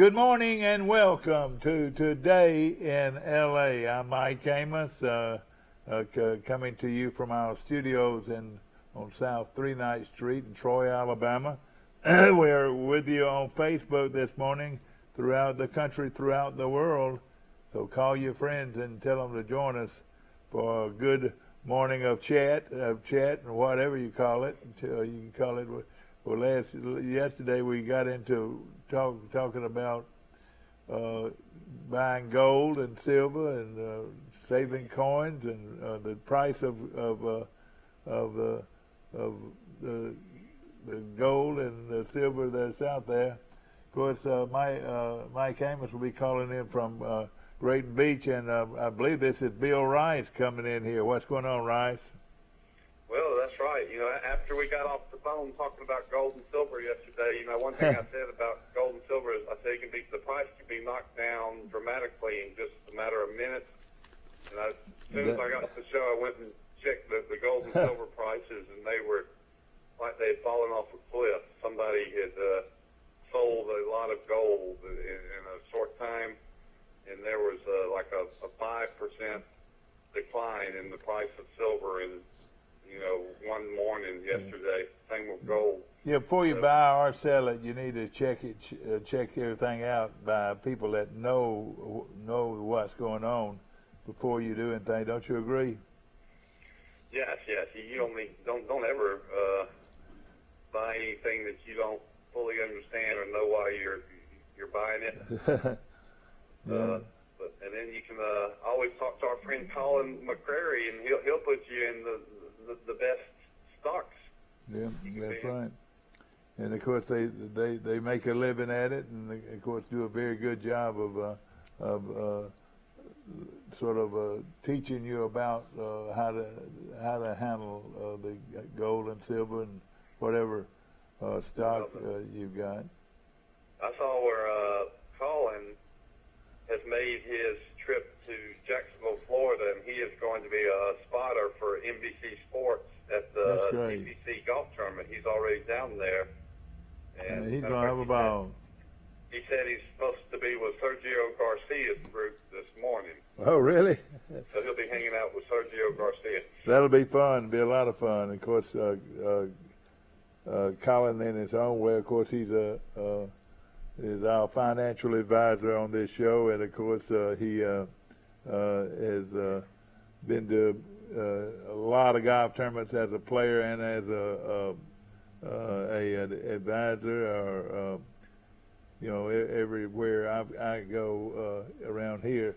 Good morning and welcome to Today in L.A. I'm Mike Amos, coming to you from our studios on South 39th Street in Troy, Alabama. We're with you on Facebook this morning, throughout the country, throughout the world. So call your friends and tell them to join us for a good morning of chat, and whatever you call it. You can call it. Well, yesterday we got into talking about buying gold and silver and saving coins and the price of the gold and the silver that's out there. Of course, Mike Amos will be calling in from Grayton Beach, and I believe this is Bill Rice coming in here. What's going on, Rice? Well, that's right. You know, after we got off the phone talking about gold and silver yesterday, one thing I said about gold and silver is I said the price can be knocked down dramatically in just a matter of minutes. And as soon as I got to the show, I went and checked the gold and silver prices, and they were like they had fallen off a cliff. Somebody had sold a lot of gold in a short time, and there was like a 5% decline in the price of silver in one morning yesterday. Same with gold. Yeah, before you buy or sell it, you need to check everything out by people that know what's going on before you do anything. Don't you agree? Yes. You don't ever buy anything that you don't fully understand or know why you're buying it. Yeah. And then you can always talk to our friend Colin McCrary, and he'll put you in the best stocks. Yeah, that's right. And of course they make a living at it, and they, of course, do a very good job of teaching you about how to handle the gold and silver and whatever stock you've got. I saw where Colin has made his trip to Jacksonville, Florida, and he is going to be a spotter for NBC Sports at the NBC golf tournament. He's already down there. And he's going to have a ball. He said he's supposed to be with Sergio Garcia's group this morning. Oh, really? So he'll be hanging out with Sergio Garcia. That'll be fun. It'll be a lot of fun. Of course, Colin, in his own way, of course, he's is our financial advisor on this show, and of course he has been to a lot of golf tournaments as a player and as an advisor, or everywhere I go around here.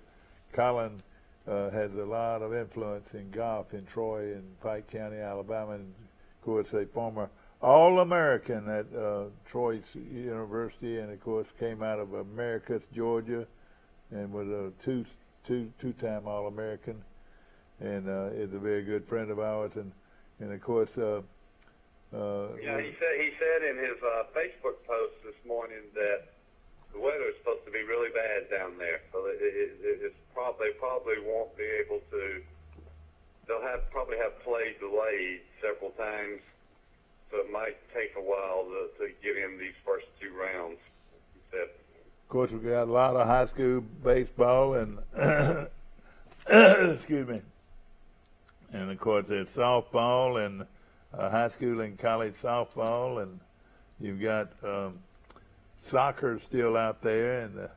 Colin has a lot of influence in golf in Troy and Pike County, Alabama, and of course a former All-American at Troy University, and of course came out of Americus, Georgia, and was a two-time All-American, and is a very good friend of ours, and of course. He said in his Facebook post this morning that the weather is supposed to be really bad down there, so they probably won't be able to. They'll probably have play delayed several times. So it might take a while to get in these first two rounds. Of course, we've got a lot of high school baseball and excuse me, and of course there's softball and high school and college softball, and you've got soccer still out there, and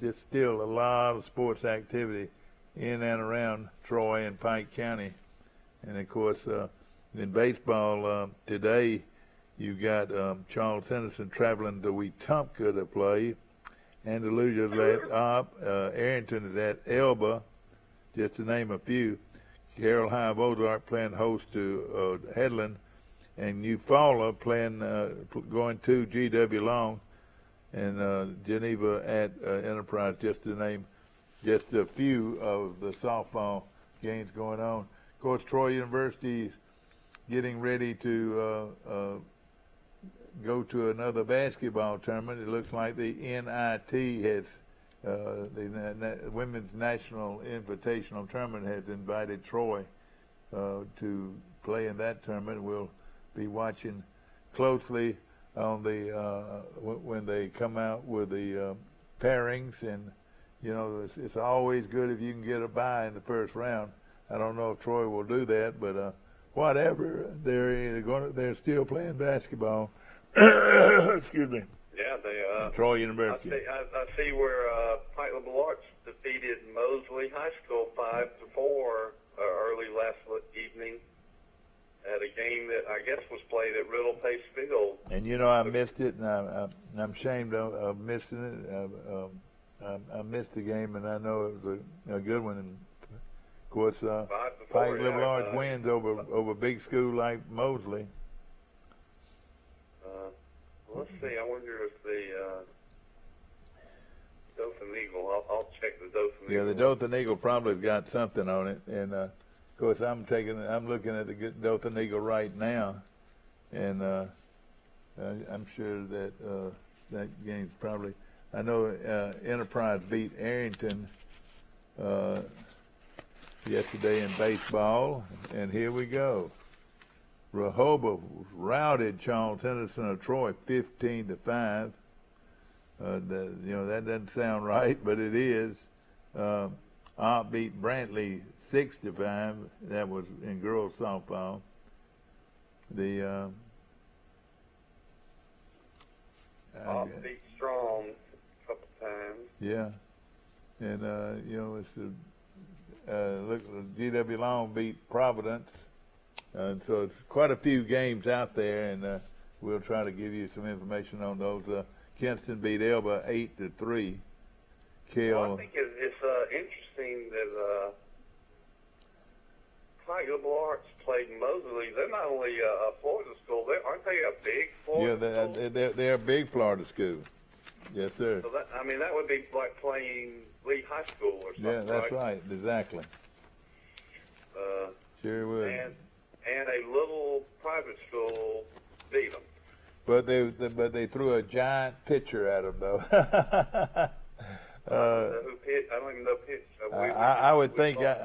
just still a lot of sports activity in and around Troy and Pike County, and of course. In baseball, today you've got Charles Henderson traveling to Wetumpka to play. Andalusia's at Arrington is at Elba, just to name a few. Carroll High of Ozark playing host to Headland, and Eufaula playing going to G.W. Long, and Geneva at Enterprise, just to name just a few of the softball games going on. Of course, Troy University's getting ready to go to another basketball tournament. It looks like the NIT has, the Women's National Invitational Tournament has invited Troy to play in that tournament. We'll be watching closely on the when they come out with the pairings, and it's always good if you can get a bye in the first round. I don't know if Troy will do that, but whatever, they're still playing basketball. Excuse me. Yeah, they. Troy University. I see where Untitled Chapter defeated Mosley High School 5-4 early last evening at a game that I guess was played at Riddle Pace Field. And I missed it, and I'm ashamed of missing it. I missed the game, and I know it was a good one. And of course, Pike Liberal Arts wins over a big school like Mosley. Let's see. I wonder if the Dothan Eagle. I'll check the Dothan Eagle. Yeah, the Dothan Eagle probably has got something on it, and of course I'm looking at the Dothan Eagle right now, and I'm sure that that game's probably. I know Enterprise beat Arrington yesterday in baseball, and here we go. Rehoboth routed Charles Henderson of Troy 15-5. That doesn't sound right, but it is. Ott beat Brantley 6-5. That was in girls softball. Ott beat Strong a couple times. Yeah, and it's look, GW Long beat Providence. So it's quite a few games out there, and we'll try to give you some information on those. Kinston beat Elba 8-3. Well, I think it's interesting that Pike Liberal Arts played Mosley. They're not only a Florida school, aren't they a big Florida school? They're a big Florida school. Yes, sir. So that would be like playing Lee High School or something. Yeah, that's right. Exactly. Sure would. And a little private school beat them. But they threw a giant pitcher at them, though. Who pitched? I don't even know pitch. I would think that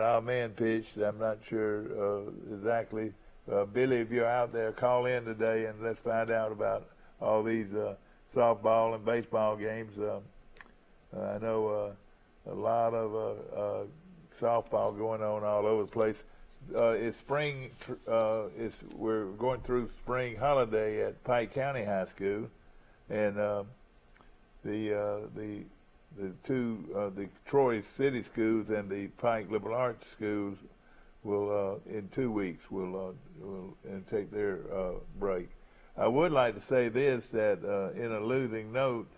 our man pitched. I'm not sure exactly. Billy, if you're out there, call in today and let's find out about all these softball and baseball games. I know a lot of softball going on all over the place. It's spring. We're going through spring holiday at Pike County High School, and the Troy City schools and the Pike Liberal Arts schools will in 2 weeks will take their break. I would like to say this, that in a losing note,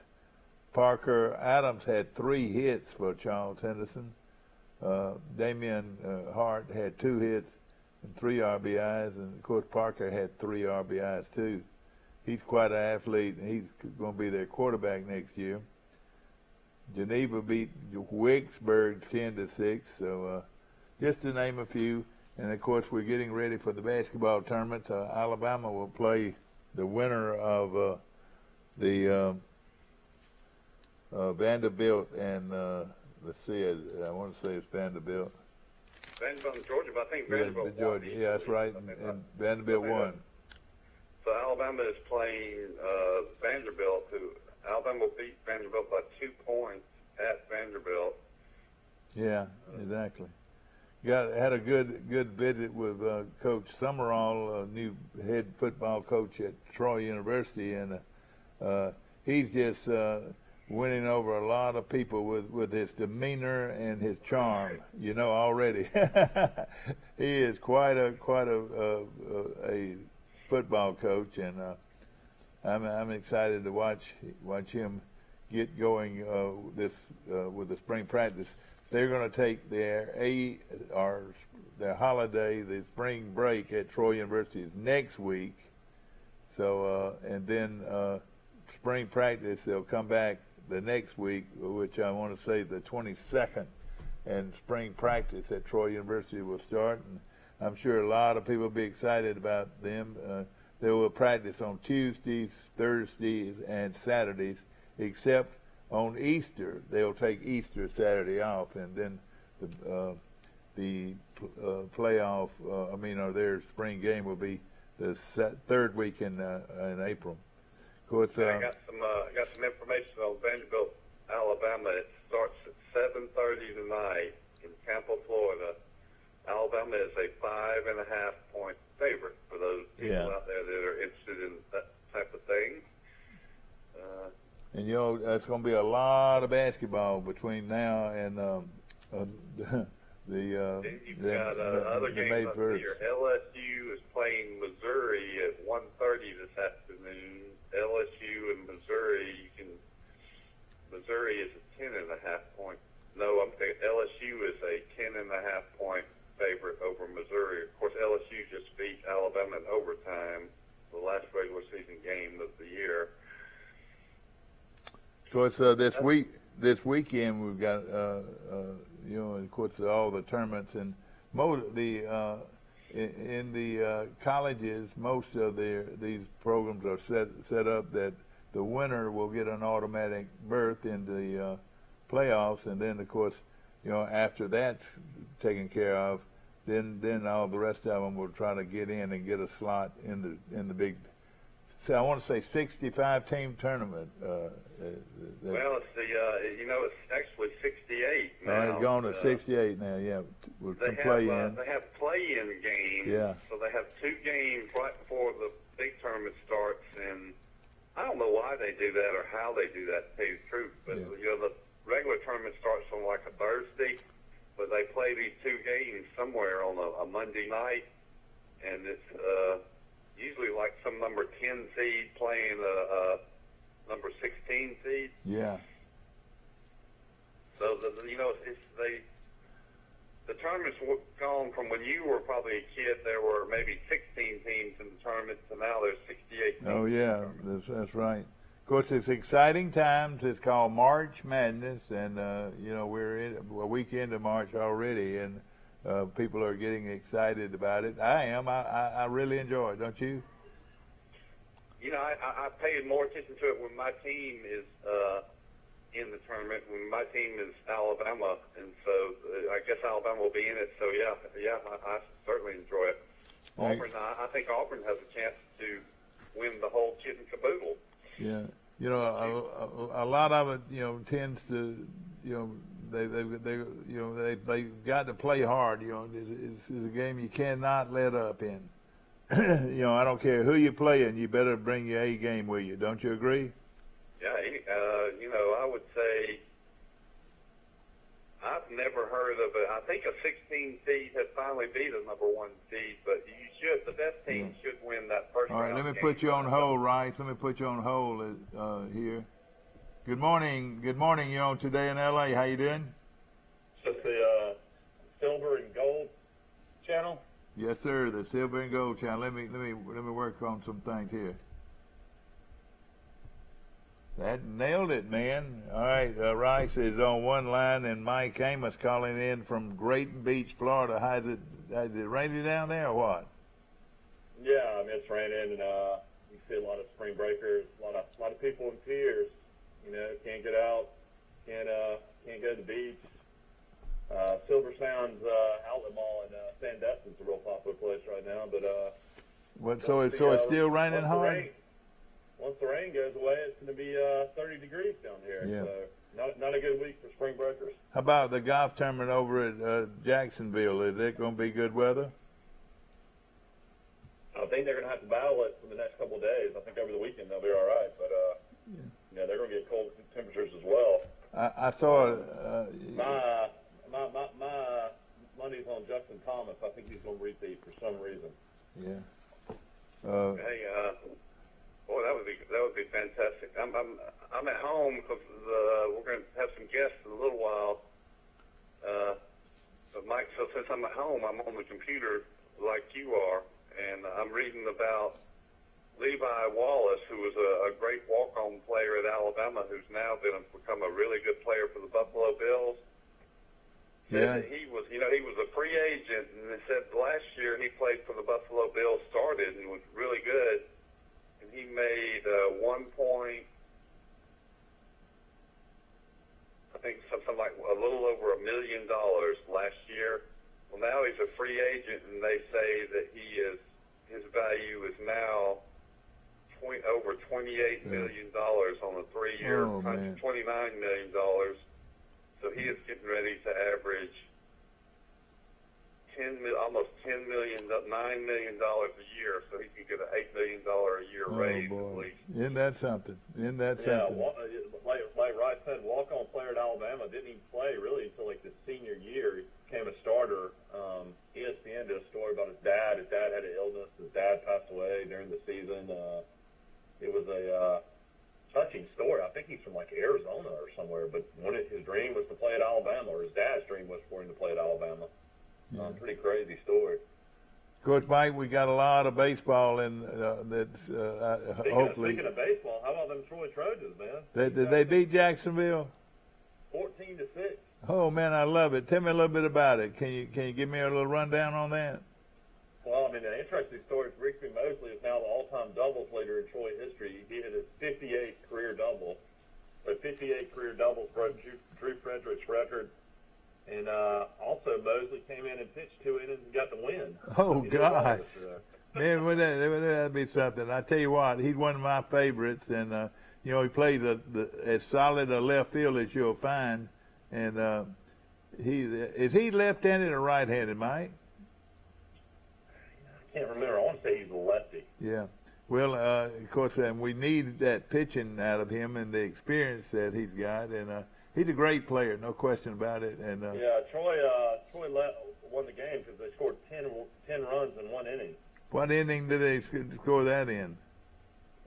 Parker Adams had 3 hits for Charles Henderson. Damian Hart had 2 hits and 3 RBIs, and of course Parker had 3 RBIs too. He's quite an athlete, and he's going to be their quarterback next year. Geneva beat Wicksburg 10-6, so just to name a few. And of course we're getting ready for the basketball tournaments. Alabama will play the winner of the Vanderbilt and let's see, I want to say it's Vanderbilt. Vanderbilt and Georgia, but I think Vanderbilt Georgia. won. Yeah, that's right. And Vanderbilt won. So Alabama is playing Vanderbilt. Alabama will beat Vanderbilt by 2 points at Vanderbilt. Yeah, exactly. Had a good visit with Coach Summerall, new head football coach at Troy University, and he's just winning over a lot of people with his demeanor and his charm. Already he is quite a football coach, and I'm excited to watch him get going with the spring practice. They're going to take their holiday, the spring break at Troy University is next week. So and then spring practice, they'll come back the next week, which I want to say the 22nd, and spring practice at Troy University will start. And I'm sure a lot of people will be excited about them. They will practice on Tuesdays, Thursdays, and Saturdays, except on Easter. They'll take Easter Saturday off, and then the playoff, or their spring game will be the third week in April. Of course, I got some information on Vanderbilt, Alabama. It starts at 7:30 tonight in Tampa, Florida. Alabama is a 5.5-point favorite for those people out there that are interested in that type of thing. And that's going to be a lot of basketball between now and then you've got other games up here. LSU is playing Missouri at 1:30 this afternoon. LSU and Missouri, Missouri is a 10.5-point. No, I'm thinking LSU is a 10.5-point favorite over Missouri. Of course, LSU just beat Alabama in overtime, the last regular season game of the year. So it's this weekend we've got of course all the tournaments and in the colleges, most of these programs are set up that the winner will get an automatic berth in the playoffs, and then of course after that's taken care of, then all the rest of them will try to get in and get a slot in the big. So I want to say 65-team tournament. Well, it's it's actually 68 now. It's gone to 68 now, yeah, with some play-in. They have play-in games. Yeah. So they have 2 games right before the big tournament starts, and I don't know why they do that or how they do that, to tell you the truth. But the regular tournament starts on like a Thursday, but they play these 2 games somewhere on a Monday night, and it's usually like some number 10 seed playing a number 16 seed. Yeah. So the tournament's gone from when you were probably a kid. There were maybe 16 teams in the tournament, to now there's 68 teams. Oh yeah, that's right. Of course, it's exciting times. It's called March Madness, and we're in a week into March already, and people are getting excited about it. I am. I really enjoy it. Don't you? I paid more attention to it when my team is in the tournament. When my team is Alabama, and so I guess Alabama will be in it. So yeah, I certainly enjoy it. Auburn, I think Auburn has a chance to win the whole kit and caboodle. Yeah, a lot of it, tends to, they got to play hard. It's a game you cannot let up in. I don't care who you're playing, you better bring your A game with you. Don't you agree? Yeah, I would say I've never heard of it. I think a 16 seed has finally beat a number 1 seed, but the best team should win that first round. All right, let me put you on hold, Rice. Let me put you on hold here. Good morning. Good morning. You're on Today in L.A. How you doing? Is this the Silver and Gold channel? Yes, sir. The Silver and Gold channel. Let me work on some things here. That nailed it, man. All right, Rice is on one line, and Mike Amos calling in from Grayton Beach, Florida. Has it rainy down there or what? Yeah, it's raining, and you see a lot of spring breakers, a lot of people in tears. Can't get out, can't go to the beach. Silver Sound's outlet mall in Sandusky's a real popular place right now, but So it's still raining hard. Once the rain goes away, it's going to be 30 degrees down here. Yeah. So not a good week for spring breakers. How about the golf tournament over at Jacksonville? Is it going to be good weather? I think they're going to have to battle it for the next couple of days. I think over the weekend they'll be all right, but they're going to get cold temperatures as well. I saw my money's on Justin Thomas. I think he's going to repeat for some reason. Yeah. Boy, that would be fantastic. I'm at home because we're going to have some guests in a little while. But Mike, so since I'm at home, I'm on the computer like you are, and I'm reading about Levi Wallace, who was a great walk-on player at Alabama, who's now become a really good player for the Buffalo Bills. Yeah. He was a free agent, and they said last year he played for the Buffalo Bills, started and was really good. And he made something like a little over $1 million last year. Well, now he's a free agent, and they say that his value is now over $28 million on a 3-year, $29 million. So he is getting ready to average almost $9 million a year. So he can get an $8 million a year raise at least. Isn't that something? Isn't that something? Yeah, like Wright said, walk-on player at Alabama, didn't even play really until like his senior year. He became a starter. ESPN did a story about his dad. His dad had an illness. His dad passed away during the season. It was a touching story. I think he's from like Arizona or somewhere, but his dream was to play at Alabama, or his dad's dream was for him to play at Alabama. Pretty crazy story. Coach Mike, we got a lot of baseball in that's hopefully. Speaking of baseball, how about them Troy Trojans, man? Did they beat Jacksonville? 14-6. Oh man, I love it. Tell me a little bit about it. Can you give me a little rundown on that? Well, I mean, an interesting story. Ricky Mosley is now the all-time doubles leader in Troy history. He hit his 58th career double. So 58 career doubles broke Drew Frederick's record. And also Mosley came in and pitched 2 innings and got the win. Oh, gosh. Man, would that be something? I tell you what, he's one of my favorites. And, he plays as solid a left field as you'll find. And is he left-handed or right-handed, Mike? I can't remember. I want to say he's a lefty. Yeah. Well, of course, we need that pitching out of him and the experience that he's got. And he's a great player, no question about it. And Troy won the game because they scored 10 runs in 1 inning. What inning did they score that in?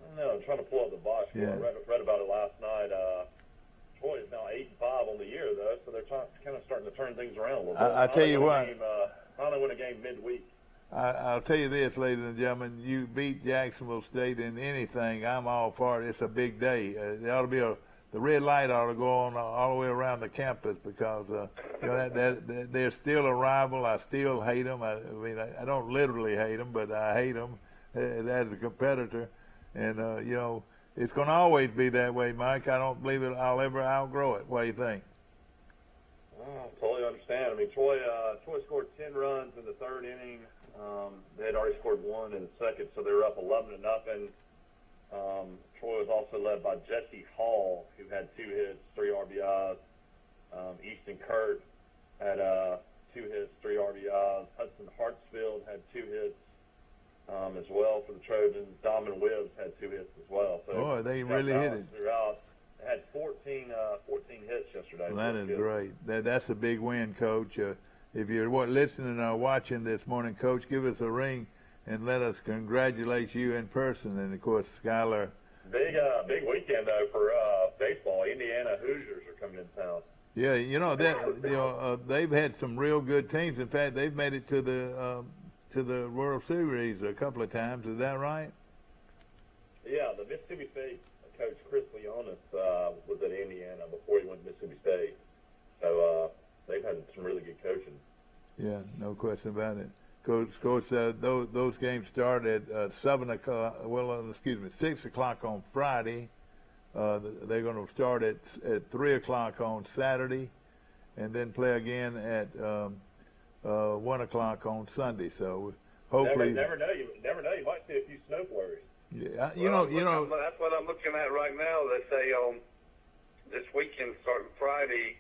I don't know. I'm trying to pull up the box score. Yeah. I read about it last night. Troy is now 8-5 on the year, though, so they're kind of starting to turn things around a little bit. I tell you what. Finally win a game midweek. I'll tell you this, ladies and gentlemen. You beat Jacksonville State in anything, I'm all for it. It's a big day. There ought to be the red light ought to go on all the way around the campus because they're still a rival. I still hate them. I mean, I don't literally hate them, but I hate them as a competitor. And it's going to always be that way, Mike. I don't believe I'll ever outgrow it. What do you think? I totally understand. I mean, Troy scored 10 runs in the 3rd inning. They had already scored 1 in the 2nd, so they were up 11-0. Troy was also led by Jesse Hall, who had 2 hits, 3 RBIs. Easton Kurt had 2 hits, 3 RBIs. Hudson Hartsfield had 2 hits as well for the Trojans. Domin Wibbs had 2 hits as well. So boy, they really hit it. Throughout. They had 14 hits yesterday. Well, that is great. That's a big win, Coach. If you're listening or watching this morning, Coach, give us a ring and let us congratulate you in person. And, of course, Skylar. Big weekend, though, for baseball. Indiana Hoosiers are coming in town. Yeah, they've had some real good teams. In fact, they've made it to the World Series a couple of times. Is that right? Yeah, the Mississippi State coach Chris Leonis was at Indiana before he went to Mississippi State. So they've had some really good coaching. Yeah, no question about it. Coach, those games start at 7 o'clock. Well, 6 o'clock on Friday. They're going to start at 3 o'clock on Saturday, and then play again at 1 o'clock on Sunday. So hopefully, never know. You might see a few snow flurries. Yeah, that's what I'm looking at right now. They say this weekend, starting Friday,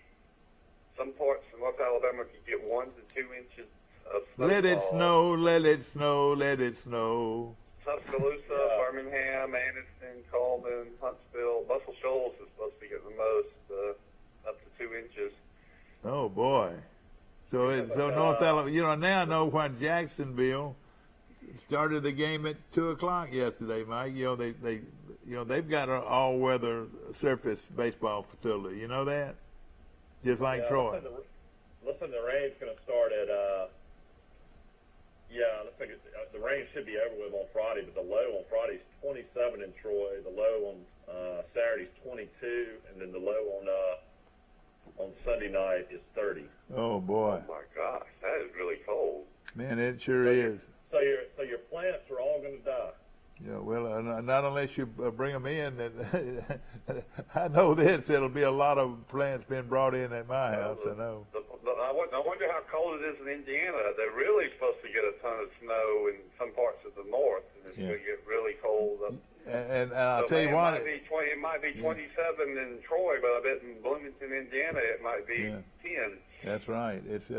some parts of North Alabama could get 1 to 2 inches of snowfall. Let it snow, let it snow, let it snow. Tuscaloosa, Birmingham, Anniston, Coleman, Huntsville, Muscle Shoals is supposed to be getting the most, up to 2 inches. Oh boy! So North Alabama. Now I know why Jacksonville started the game at 2 o'clock yesterday, Mike. They've got an all-weather surface baseball facility. You know that? Just like Troy. Listen, the rain's going to start at. Looks like the rain should be over with on Friday, but the low on Friday is 27 in Troy. The low on Saturday is 22, and then the low on Sunday night is 30. Oh boy! Oh my gosh, that is really cold. Man, it sure is. So your plants are all going to die. Yeah, well, not unless you bring them in. I know this. There'll be a lot of plants being brought in at my house. I know. The I wonder how cold it is in Indiana. They're really supposed to get a ton of snow in some parts of the north, and it's going to get really cold. And I'll tell you what. It might be 27 in Troy, but I bet in Bloomington, Indiana, it might be 10. That's right. It's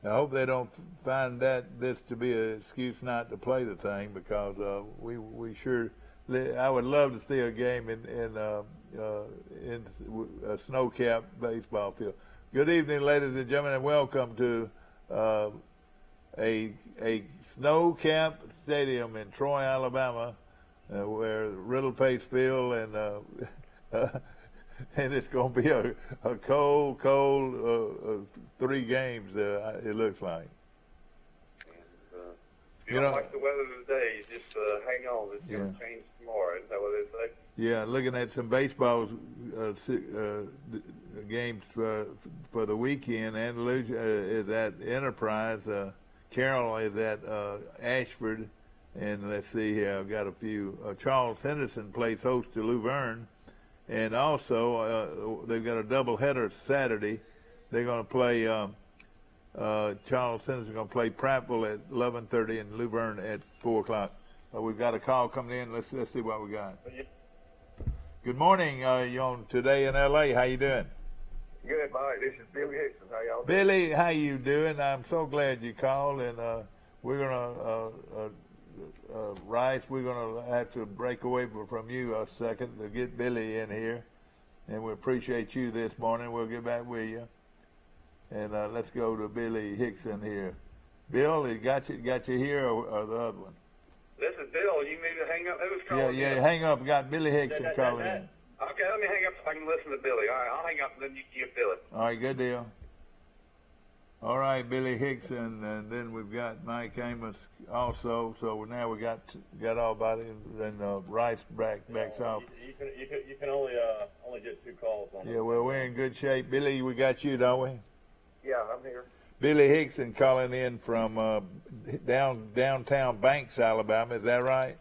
I hope they don't find this to be an excuse not to play the thing, because we sure. I would love to see a game in a snow-capped baseball field. Good evening, ladies and gentlemen, and welcome to a snow-capped stadium in Troy, Alabama, where Riddle Pace Field, and it's going to be a cold 3 games. It looks like. If you don't like the weather today, just hang on. It's going to change tomorrow. Isn't that what they say? Yeah, looking at some baseball games for the weekend. Andalusia is at Enterprise. Carroll is at Ashford. And let's see here, I've got a few. Charles Henderson plays host to Luverne. And also, they've got a doubleheader Saturday. They're going to play... Charles Henderson's going to play Prattville at 11:30 and Luverne at 4 o'clock. We've got a call coming in. Let's see what we got. Good morning. You on Today in L.A. How you doing? Good, Mike. This is Billy Hickson. How y'all doing? Billy, how you doing? I'm so glad you called. And we're going to, Rice, we're going to have to break away from you a second to get Billy in here. And we appreciate you this morning. We'll get back with you. And let's go to Billy Hickson here. Bill, he got you here, or the other one? This is Bill. You need to hang up. Who's calling? Yeah, hang up. Got Billy Hickson calling in. Okay, let me hang up so I can listen to Billy. All right, I'll hang up and then you can get Billy. All right, good deal. All right, Billy Hickson, and then we've got Mike Amos also. So now we got all about it, and then Rice backs off. You can only get 2 calls on it. Yeah, well, we're in good shape. Billy, we got you, don't we? Yeah, I'm here. Billy Hickson calling in from downtown Banks, Alabama. Is that right?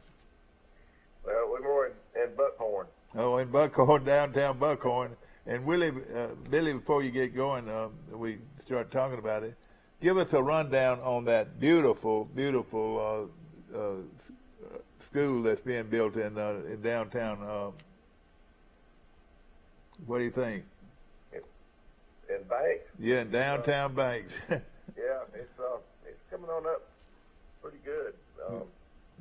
Well, we were in Buckhorn. Oh, in Buckhorn, downtown Buckhorn. And Billy, before you get going, we start talking about it. Give us a rundown on that beautiful school that's being built in downtown. What do you think? In Banks? Yeah, in downtown Banks. Yeah, it's coming on up pretty good.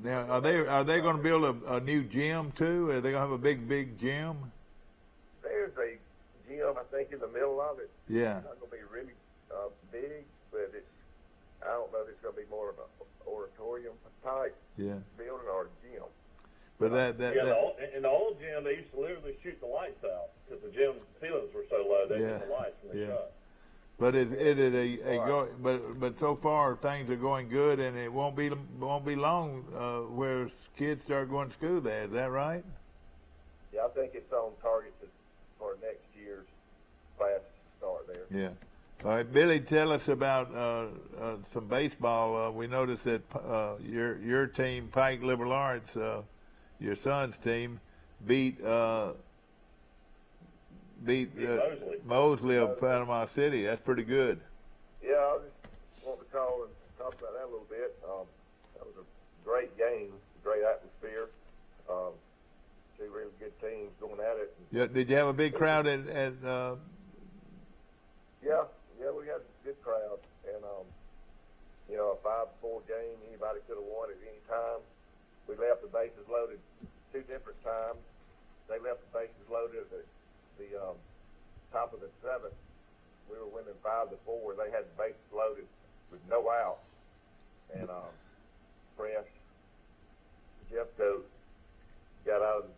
Now, are they going to build a new gym too? Are they going to have a big gym? There's a gym, I think, in the middle of it. Yeah. It's not going to be really big, but I don't know if it's going to be more of an auditorium type building or a gym. But in the old gym, they used to literally shoot the lights out because the gym ceilings were so low. They hit the lights when they shot. But but so far things are going good, and it won't be long where kids start going to school there. Is that right? Yeah, I think it's on target for next year's class to start there. Yeah. All right, Billy, tell us about some baseball. We noticed that your team, Pike Liberal Arts, your son's team, beat Mosley of Panama City. That's pretty good. Yeah, I just want to call and talk about that a little bit. That was a great game, great atmosphere. Two really good teams going at it. Yeah, did you have a big crowd at Yeah, we had a good crowd, and a 5-4 game. Anybody could have won at any time. We left the bases loaded 2 different times. They left the bases loaded at the top of the 7th. We were winning 5-4. They had the bases loaded with no outs, and Press Jeffco got out of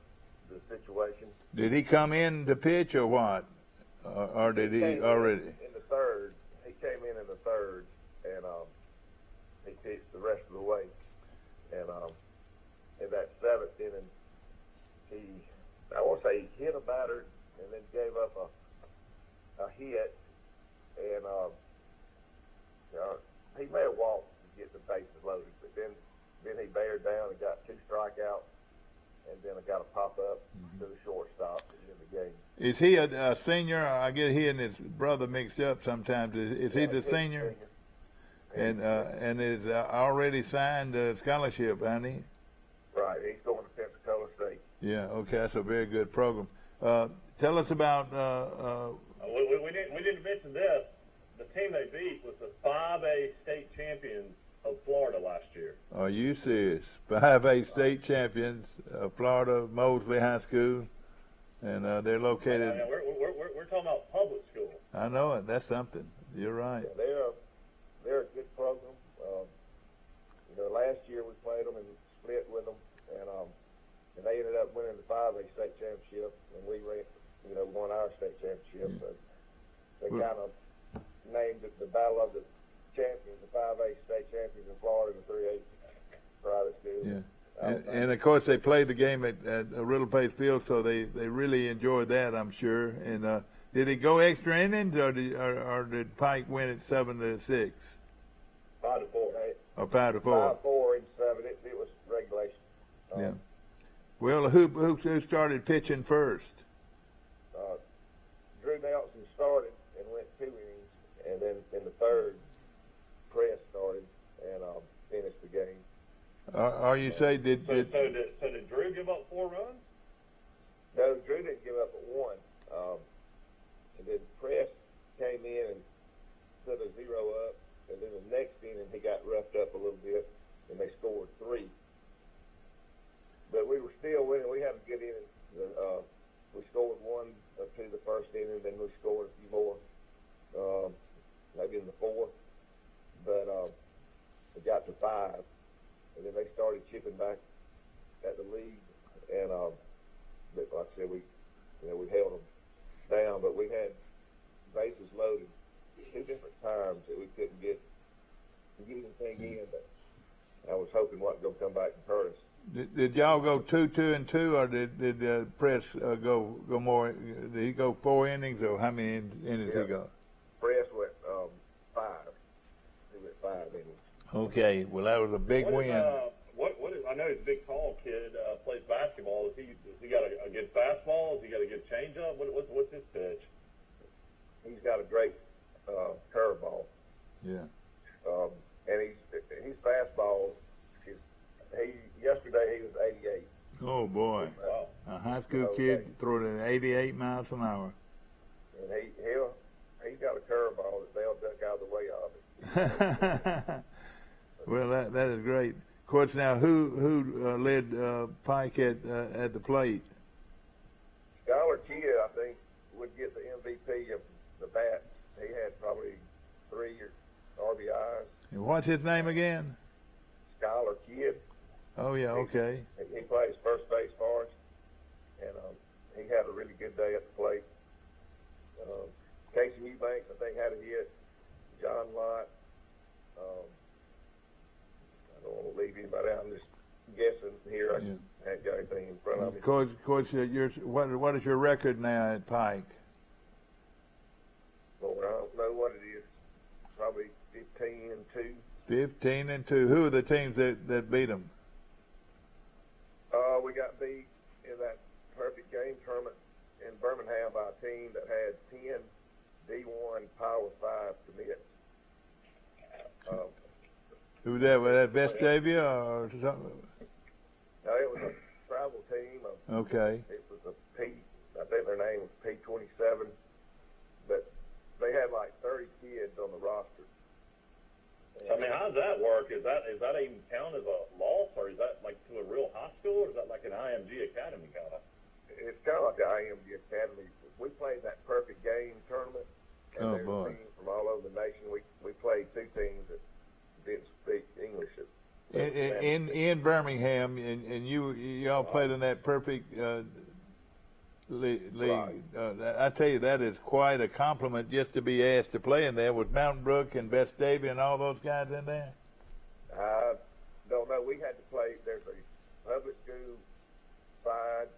the situation. Did he come in to pitch or what? Or did he already? In the 3rd. He came in the 3rd, and he pitched the rest of the way. And in that 7th inning, I want to say he hit a batter and then gave up a hit, and he may have walked to get the bases loaded, but then he bared down and got 2 strikeouts, and then I got a pop up to the shortstop at the end of the game. Is he a senior? I get he and his brother mixed up sometimes. Is he the senior? And is already signed a scholarship, hasn't he? Right, he's going to Pensacola State. Yeah, okay, that's a very good program. Tell us about. We didn't mention this. The team they beat was the 5A state champions of Florida last year. Are you serious? 5A state champions, Florida Mosley High School, and they're located. We're talking about public school. I know it. That's something. You're right. Yeah, they're a good program. Last year we played them and split with them, and they ended up winning the 5A state championship, and we won our state championship. So they kind of named it the Battle of the Champions, the 5A state champions in Florida, and the 3A private schools. Yeah. And of course they played the game at Riddle Pace Field, so they really enjoyed that, I'm sure. And did it go extra innings, or did Pike win it 7-6? 5-4. Or 5-4. 5-4 and 7. It was regulation. Yeah. Well, who started pitching first? Drew Nelson started and went 2 innings, and then in the third, Press started and finished the game. Are you say did Drew give up 4 runs? No, Drew didn't give up but 1. And then Press came in and put a 0 up, and then the next inning he got roughed up a little bit, and they scored 3. But we were still winning. We had a good inning. We scored 1 or 2 the first inning, then we scored a few more, maybe in the 4th. But it got to 5, and then they started chipping back at the lead. And but like I said, we held them down, but we had bases loaded 2 different times that we couldn't get anything in. But I was hoping wasn't going to come back and hurt us. Did y'all go 2-2-2, or did Press go more? Did he go 4 innings, or how many innings did he go? Press went 5. He went 5 innings. Okay, well that was a big win. I know he's a big, tall kid. Plays basketball. Has he got a good fastball? Has he got a good changeup? What's his pitch? He's got a great curveball. Yeah. And his fastball. Yesterday he was 88. Oh boy. Wow. A high school kid throwing at 88 miles an hour. And he's got a curveball that they'll duck out of the way of it. Well, that is great. Of course, now who led Pike at the plate? Scholar Kia, I think, would get the MVP of the bats. He had probably 3 RBIs. And what's his name again? Scholar Kid. Oh yeah, okay. He plays first base for us, and he had a really good day at the plate. Casey Eubanks, I think, had a hit. John Lott. I don't want to leave anybody out. I'm just guessing here. I haven't got anything in front of me. Coach, what is your record now at Pike? Well, I don't know what it is. Probably 15-2. 15-2. Who are the teams that beat them? We got beat in that perfect game tournament in Birmingham by a team that had 10 D1 Power 5 commits. Who was that? Was that Vestavia or something? No, it was a travel team. Okay. It was a P. I think their name was P27. But they had like 30 kids on the roster. I mean, how does that work? Is that even count as a loss, or is that like to a real high school, or is that like an IMG academy kind of? It's kind of like the IMG academy. We played that perfect game tournament, and there's teams from all over the nation. We played 2 teams that didn't speak English. In Birmingham, and you all played in that perfect league. Right. I tell you, that is quite a compliment just to be asked to play in there. Was Mountain Brook and Vestavia and all those guys in there? I don't know. We had to play. There's a public school side,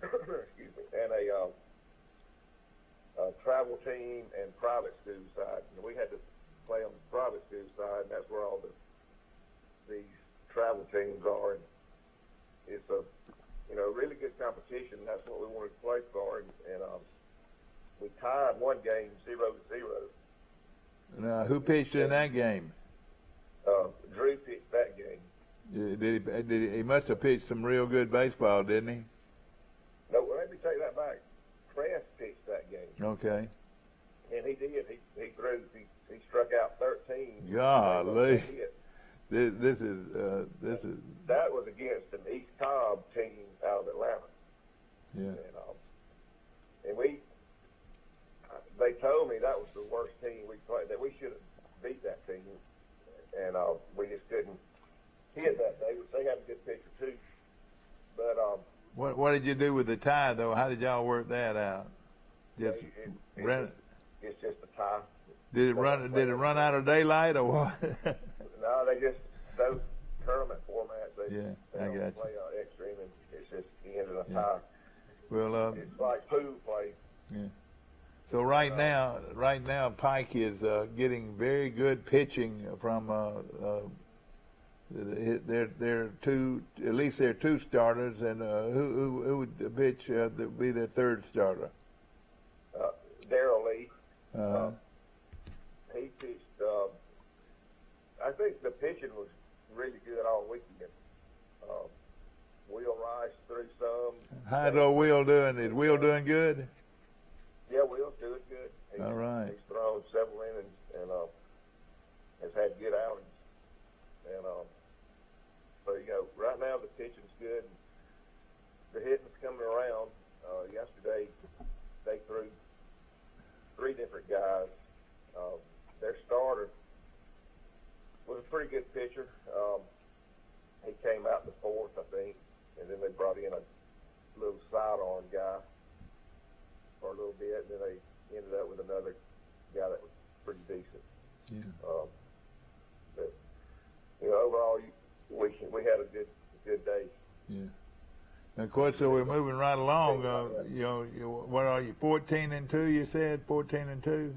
excuse me, and a travel team and private school side. And we had to play on the private school side, and that's where all these travel teams are. And it's a really good competition. That's what we wanted to play for, and we tied one game 0-0. Now, who pitched in that game? Drew pitched that game. He must have pitched some real good baseball, didn't he? No, let me take that back. Press pitched that game. Okay. And he did. He struck out 13. Golly. This is. That was against an East Cobb team out of Atlanta. Yeah. And they told me that was the worst team we played. That we should have beat that team, and we just couldn't hit that day. They had a good pitcher too. But what did you do with the tie though? How did y'all work that out? Just it's just a tie. Did it run out of daylight or what? No, they just those tournament formats. They I got you. Play extra innings. It's just the end of the tie. Well, it's like pool play. Yeah. So right now, Pike is getting very good pitching from their two. At least their two starters, and who would pitch? Be their third starter? Darryl Lee. He pitched. I think the pitching was really good all weekend. Will Rice threw some. How's old Will doing? Is Will doing good? Yeah, Will's doing good. All right. He's thrown several innings and has had good outings. And so right now the pitching's good. The hitting's coming around. Yesterday they threw 3 different guys. Their starter was a pretty good pitcher. He came out in the 4th, I think, and then they brought in a little sidearm guy for a little bit, and then they ended up with another guy that was pretty decent. Yeah. But overall, we had a good day. Yeah. And of course, so we're moving right along. What are you? 14-2? You said 14-2.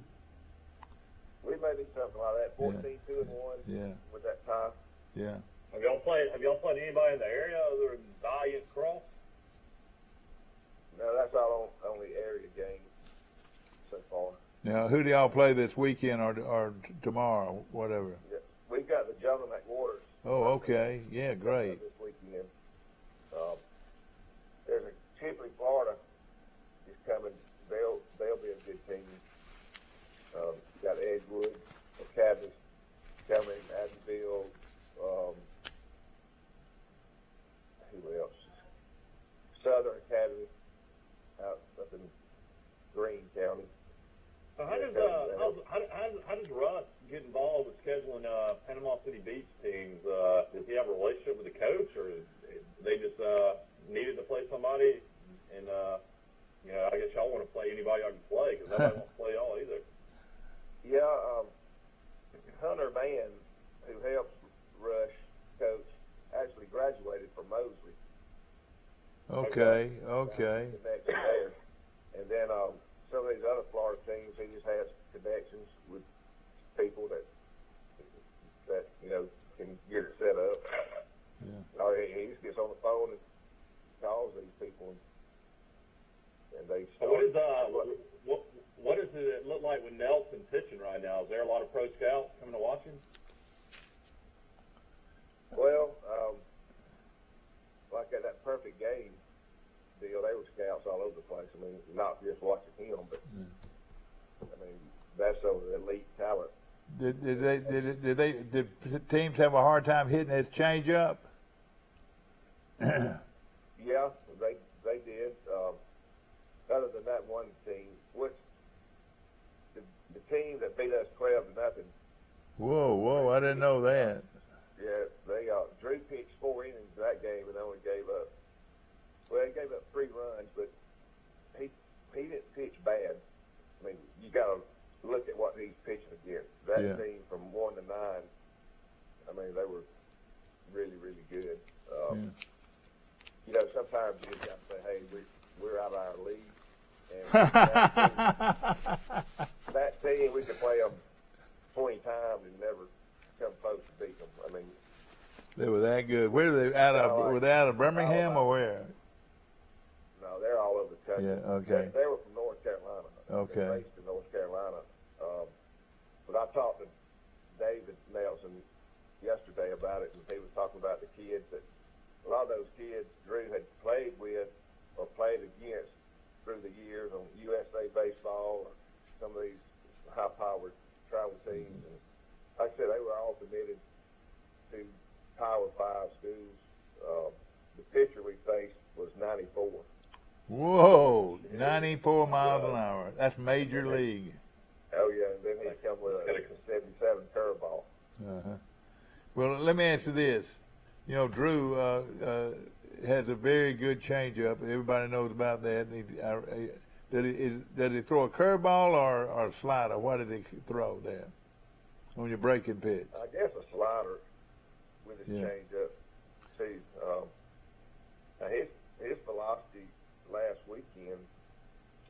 We may be something like that. 14-2-1. Yeah. With that tie. Yeah. Have y'all played anybody in the area other than Valiant Cross? No, that's our only area game so far. Now, who do y'all play this weekend or tomorrow, whatever? Yeah. We've got the Gentlemen McWaters. Oh, okay. Yeah, great. This weekend. There's a Chipley, Florida is coming. They'll be a good team. Got Edgewood, Academy coming, Abbeville. Who else? Southern Academy out up in Greene County. So how does Russ get involved with scheduling Panama City Beach teams? Does he have a relationship with the coach, or they just needed to play somebody? And I guess y'all want to play anybody y'all can play because nobody wants to play y'all either. Yeah, Hunter Mann, who helps Rush coach, actually graduated from Mosley. Okay. And then some of these other Florida teams, he just has connections with people that can get it set up. Yeah. He just gets on the phone and calls these people, and they start. What does it look like with Nelson pitching right now? Is there a lot of pro scouts coming to watch him? Well, like at that perfect game deal, they were scouts all over the place. I mean, not just watching him, but I mean, that's over the elite talent. Did teams have a hard time hitting his changeup? Yeah, they did. Other than that one team, which the team that beat us 12-0. Whoa! I didn't know that. Yeah, they Drew pitched 4 innings that game and only gave up. Well, he gave up 3 runs, but he didn't pitch bad. I mean, you got to look at what he's pitching against. That team from 1 to 9. I mean, they were really, really good. Sometimes you just got to say, "Hey, we're out of our league." And that team, we could play them 20 times and never come close to beat them. I mean, they were that good. Where are they out of? Were they out of Birmingham or where? Yeah, okay. They were from North Carolina. Okay. They're based in North Carolina. But I talked to David Nelson yesterday about it, and he was talking about the kids that a lot of those kids Drew had played with or played against through the years on USA Baseball or some of these high-powered travel teams. And like I said, they were all committed to Power 5 schools. The pitcher we faced was 94. Whoa, 94 miles an hour. That's major league. Oh, yeah, and then he come with a 77 curveball. Uh-huh. Well, let me ask you this. You know, Drew has a very good changeup. Everybody knows about that. Did he throw a curveball or a slider? What did he throw there on your breaking pitch? I guess a slider with his changeup, too. Now his velocity last weekend,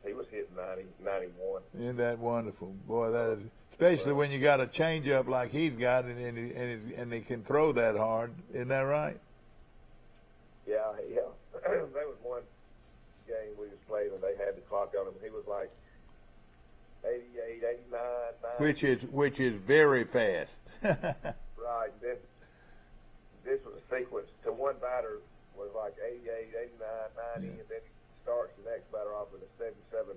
he was hitting 90, 91. Isn't that wonderful? Boy, that is, especially when you got a changeup like he's got and he can throw that hard. Isn't that right? Yeah. There was one game we was playing and they had the clock on him. He was like 88, 89, 90. Which is very fast. Right. Then this was a sequence to one batter was like 88, 89, 90, and then he starts the next batter off with a 77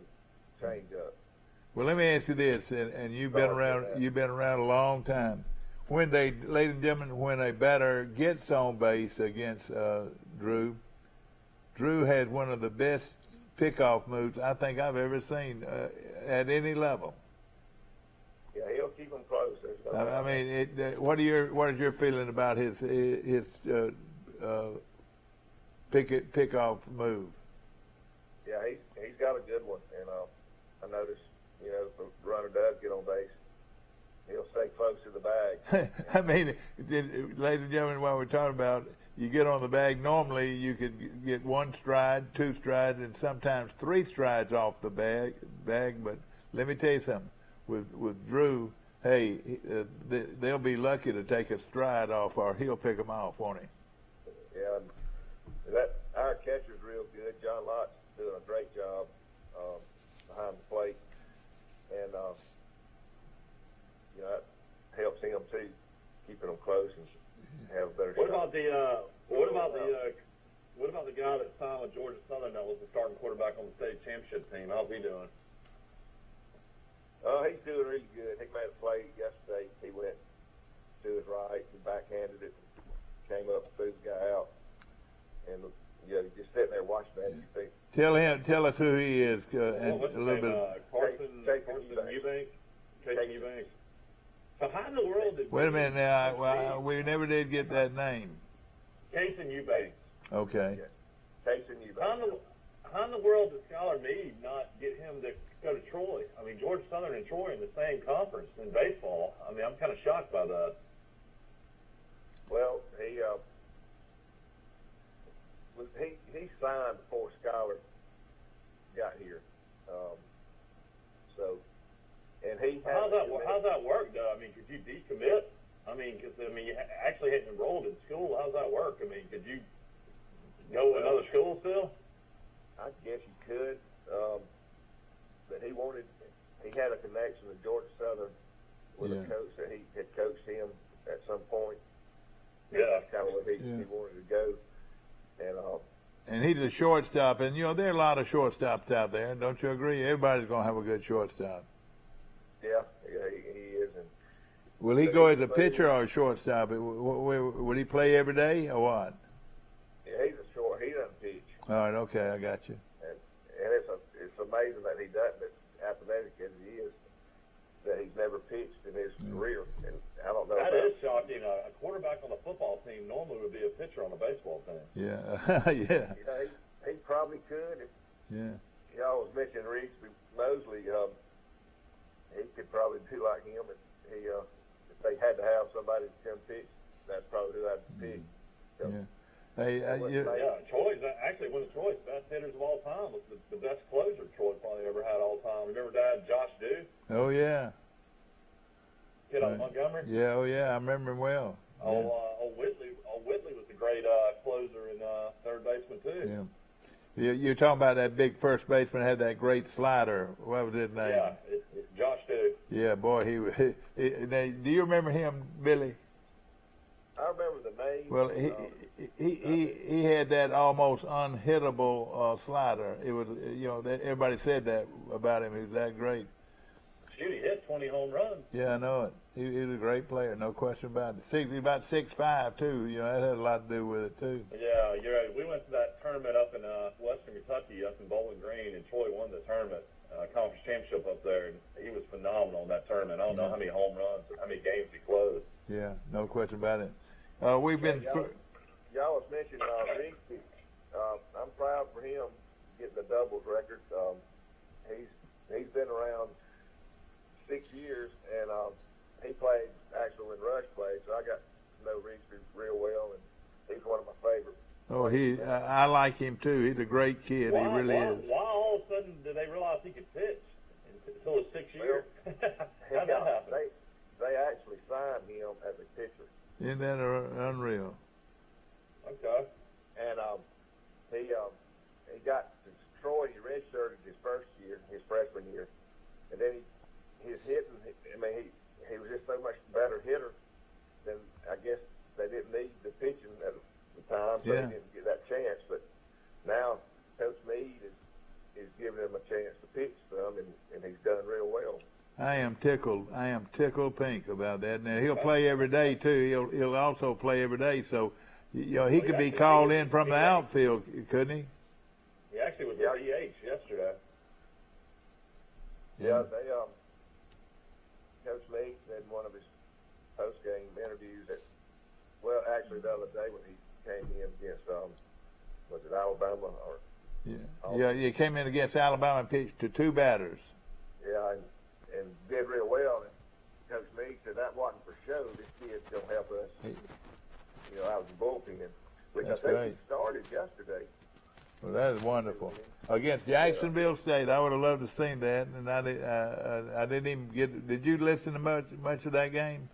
changeup. Well, let me ask you this, and you've been around a long time. Ladies and gentlemen, when a batter gets on base against Drew has one of the best pickoff moves I think I've ever seen at any level. Yeah, he'll keep them close. I mean, what is your feeling about his pickoff move? Yeah, he's got a good one, and I noticed, if the runner does get on base, he'll stay close to the bag. I mean, ladies and gentlemen, what we're talking about, you get on the bag. Normally, you could get one stride, two strides, and sometimes three strides off the bag. But let me tell you something. With Drew, hey, they'll be lucky to take a stride off, or he'll pick them off, won't he? Yeah, our catcher's real good. John Lott's doing a great job behind the plate, and that helps him too, keeping them close and have a better shot. What about the guy that signed with Georgia Southern that was the starting quarterback on the state championship team? How's he doing? He's doing really good. He made a play yesterday. He went to his right, he backhanded it, came up, threw the guy out, and just sitting there watching that. You think, Tell us who he is. What's a little bit. Carson Eubanks. Casey Eubanks. So how in the world did? Wait a minute now. We never did get that name. Casey Eubanks. Okay. Casey Eubanks. How in the world did Skylar Meade not get him to go to Troy? I mean, Georgia Southern and Troy in the same conference in baseball. I mean, I'm kind of shocked by that. Well, he signed before Skylar got here. And he how's that work, though? I mean, could you decommit? I mean, because you actually hadn't enrolled in school. How's that work? I mean, could you go to another school still? I guess you could, but he had a connection to Georgia Southern with a coach that he had coached him at some point. Yeah. That's kind of where he wanted to go. And he's a shortstop, and there are a lot of shortstops out there. Don't you agree? Everybody's going to have a good shortstop. Yeah, he is. And will he go as a pitcher or a shortstop? Would he play every day or what? Yeah, he's a short. He doesn't pitch. All right, okay, I got you. And it's amazing that he doesn't, as athletic as he is, that he's never pitched in his career. And I don't know. That is shocking. A quarterback on a football team normally would be a pitcher on a baseball team. Yeah, yeah. He probably could. Y'all was mentioning Reedsby Mosley. He could probably do like him. If they had to have somebody to come pitch, that's probably who I'd pick. So, Troy's actually one of Troy's best hitters of all time. Was the best closer Troy probably ever had all time. Remember Dad, Josh Dew? Oh yeah. Kid out of Montgomery. Yeah, I remember him well. Whitley was a great closer and third baseman too. Yeah. You're talking about that big first baseman had that great slider. What was his name? Yeah, Josh too. Yeah, boy, he was. Do you remember him, Billy? I remember the name. Well, he had that almost unhittable slider. It was, everybody said that about him. He was that great. Shoot, he hit 20 home runs. Yeah, I know it. He was a great player, no question about it. He's about 6'5", too. That had a lot to do with it, too. Yeah, you're right. We went to that tournament up in Western Kentucky, up in Bowling Green, and Troy won the tournament, conference championship up there, and he was phenomenal in that tournament. I don't know how many home runs or how many games he closed. Yeah, no question about it. We've been... Y'all was mentioning Rigsby. I'm proud for him getting the doubles record. He's been around 6 years, and he played actually when Rush played, so I got to know Rigsby real well, and he's one of my favorites. Oh, I like him too. He's a great kid. He really is. Why all of a sudden did they realize he could pitch until his 6th year? How'd that happen? They actually signed him as a pitcher. Isn't that unreal? Okay. And he got to Troy. He redshirted his first year, his freshman year, and then his hitting. I mean, he was just so much better hitter than I guess they didn't need the pitching at the time, so he didn't get that chance. But now Coach Meade is giving him a chance to pitch some, and he's done real well. I am tickled pink about that. Now he'll play every day too. He'll also play every day. So, he could be called in from the outfield, couldn't he? He actually was a DH yesterday. Yeah, they Coach Meade in one of his post-game interviews actually the other day when he came in against was it Alabama or? Yeah, he came in against Alabama and pitched to 2 batters. Yeah, and did real well. And Coach Meade said that wasn't for show. This kid's gonna help us. Out of the bullpen, which I think he started yesterday. Well, that is wonderful. Against Jacksonville State, I would have loved to have seen that, and I didn't even get. Did you listen to much of that game?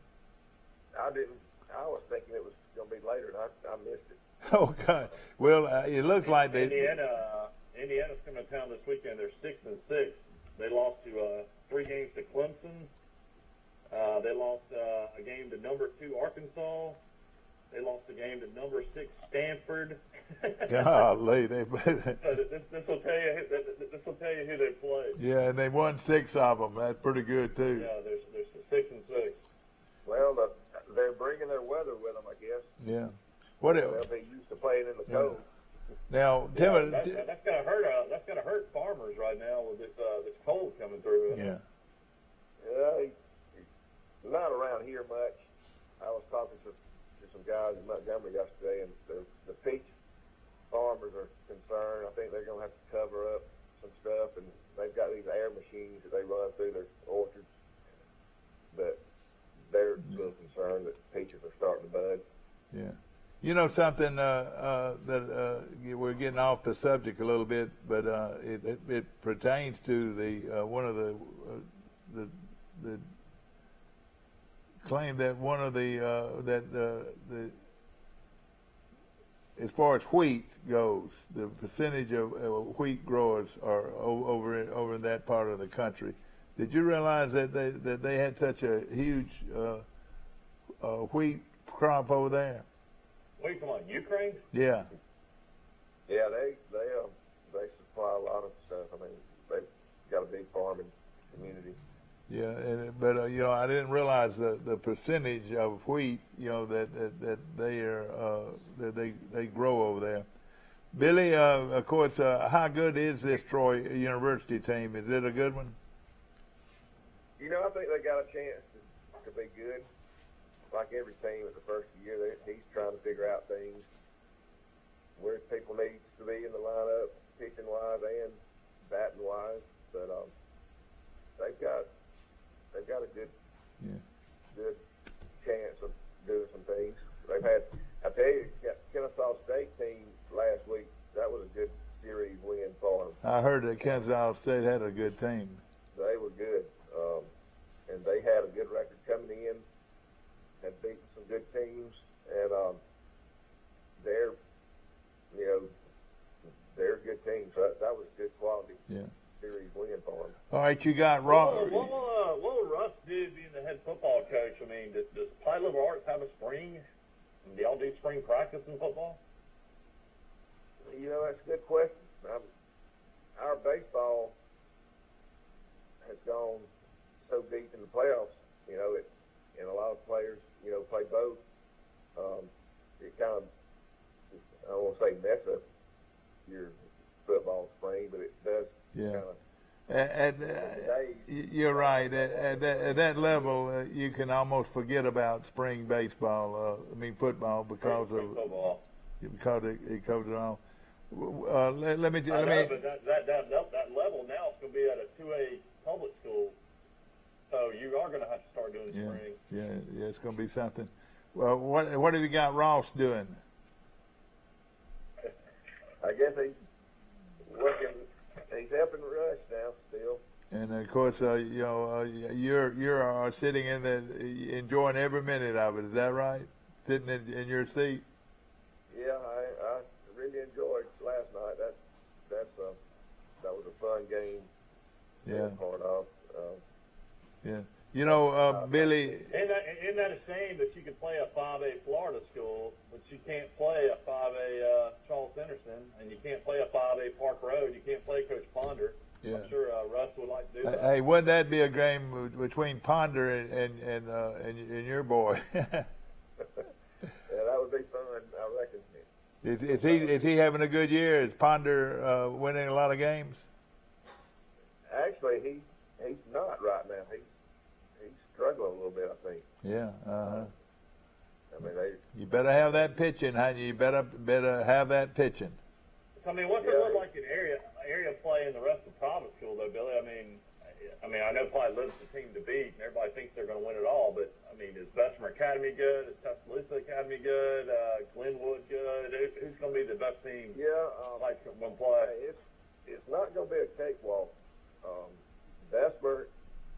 I didn't. I was thinking it was going to be later, and I missed it. Oh God! Well, it looks like they. Indiana's coming to town this weekend. They're 6-6. They lost to 3 games to Clemson. They lost a game to number 2 Arkansas. They lost a game to number 6 Stanford. Golly, this will tell you. This will tell you who they played. Yeah, and they won 6 of them. That's pretty good too. Yeah, there's 6-6. Well, they're bringing their weather with them, I guess. Yeah. They'll be used to playing in the cold. Now, Tim, that's gonna hurt. That's gonna hurt farmers right now with this cold coming through. Yeah. Yeah, not around here much. I was talking to some guys in Montgomery yesterday, and the peach farmers are concerned. I think they're going to have to cover up some stuff, and they've got these air machines that they run through their orchards. But they're a little concerned that peaches are starting to bud. Yeah. You know something that we're getting off the subject a little bit, but it pertains to the one of the claim that one of the as far as wheat goes, the percentage of wheat growers are over in that part of the country. Did you realize that they had such a huge wheat crop over there? What are you talking about, Ukraine? Yeah. Yeah, they supply a lot of stuff. I mean, they've got a big farming community. Yeah, but I didn't realize the percentage of wheat that they grow over there. Billy, of course, how good is this Troy University team? Is it a good one? I think they got a chance to be good. Like every team at the first year, he's trying to figure out things where people need to be in the lineup, pitching wise and batting wise. But they've got a good chance of doing some things. They've had, I tell you, Kennesaw State team last week. That was a good series win for them. I heard that Kennesaw State had a good team. They were good, and they had a good record coming in. Had beaten some good teams, and they're a good team. So that was a good quality Yeah. series win for him. All right, you got What will Russ do being the head football coach? I mean, does Pine Liberal Arts have a spring? Do y'all do spring practice in football? You know, that's a good question. Our baseball has gone so deep in the playoffs, you know, and a lot of players, you know, play both. It kind of, I don't want to say mess up your football spring, but it does kind of. You're right. At that level, you can almost forget about spring baseball. Football because it goes on. Let me. But that level now is going to be at a 2A public school, so you are going to have to start doing the spring. Yeah, it's going to be something. Well, what have you got Ross doing? I guess he's working. He's helping Rush now still. And of course, you're sitting in enjoying every minute of it. Is that right? Sitting in your seat. Yeah, I really enjoyed last night. That was a fun game. Yeah. Part of. Yeah. You know, Billy. Isn't that a shame that you can play a 5A Florida school, but you can't play a 5A Charles Henderson, and you can't play a 5A Park Road. You can't play Coach Ponder. Yeah. I'm sure Russ would like to do that. Hey, wouldn't that be a game between Ponder and your boy? Yeah, that would be fun. I reckon. Is he having a good year? Is Ponder winning a lot of games? Actually, he's not right now. He's struggling a little bit, I think. Yeah. I mean, you better have that pitching, honey. You better have that pitching. I mean, what's it look like in area play in the rest of private school, though, Billy? I mean, I know probably Liv's the team to beat, and everybody thinks they're going to win it all. But I mean, is Bessemer Academy good? Is Tuscaloosa Academy good? Glenwood good? Who's going to be the best team? Yeah, like one play. It's not going to be a cakewalk. Bessemer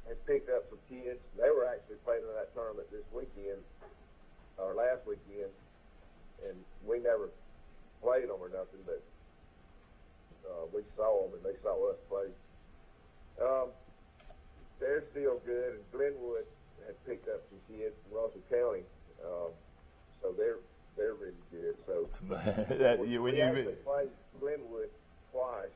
has picked up some kids. They were actually playing in that tournament this weekend, or last weekend, and we never played them or nothing, but we saw them and they saw us play. They're still good, and Glenwood has picked up some kids from Russell County, so they're really good. So we actually played Glenwood twice.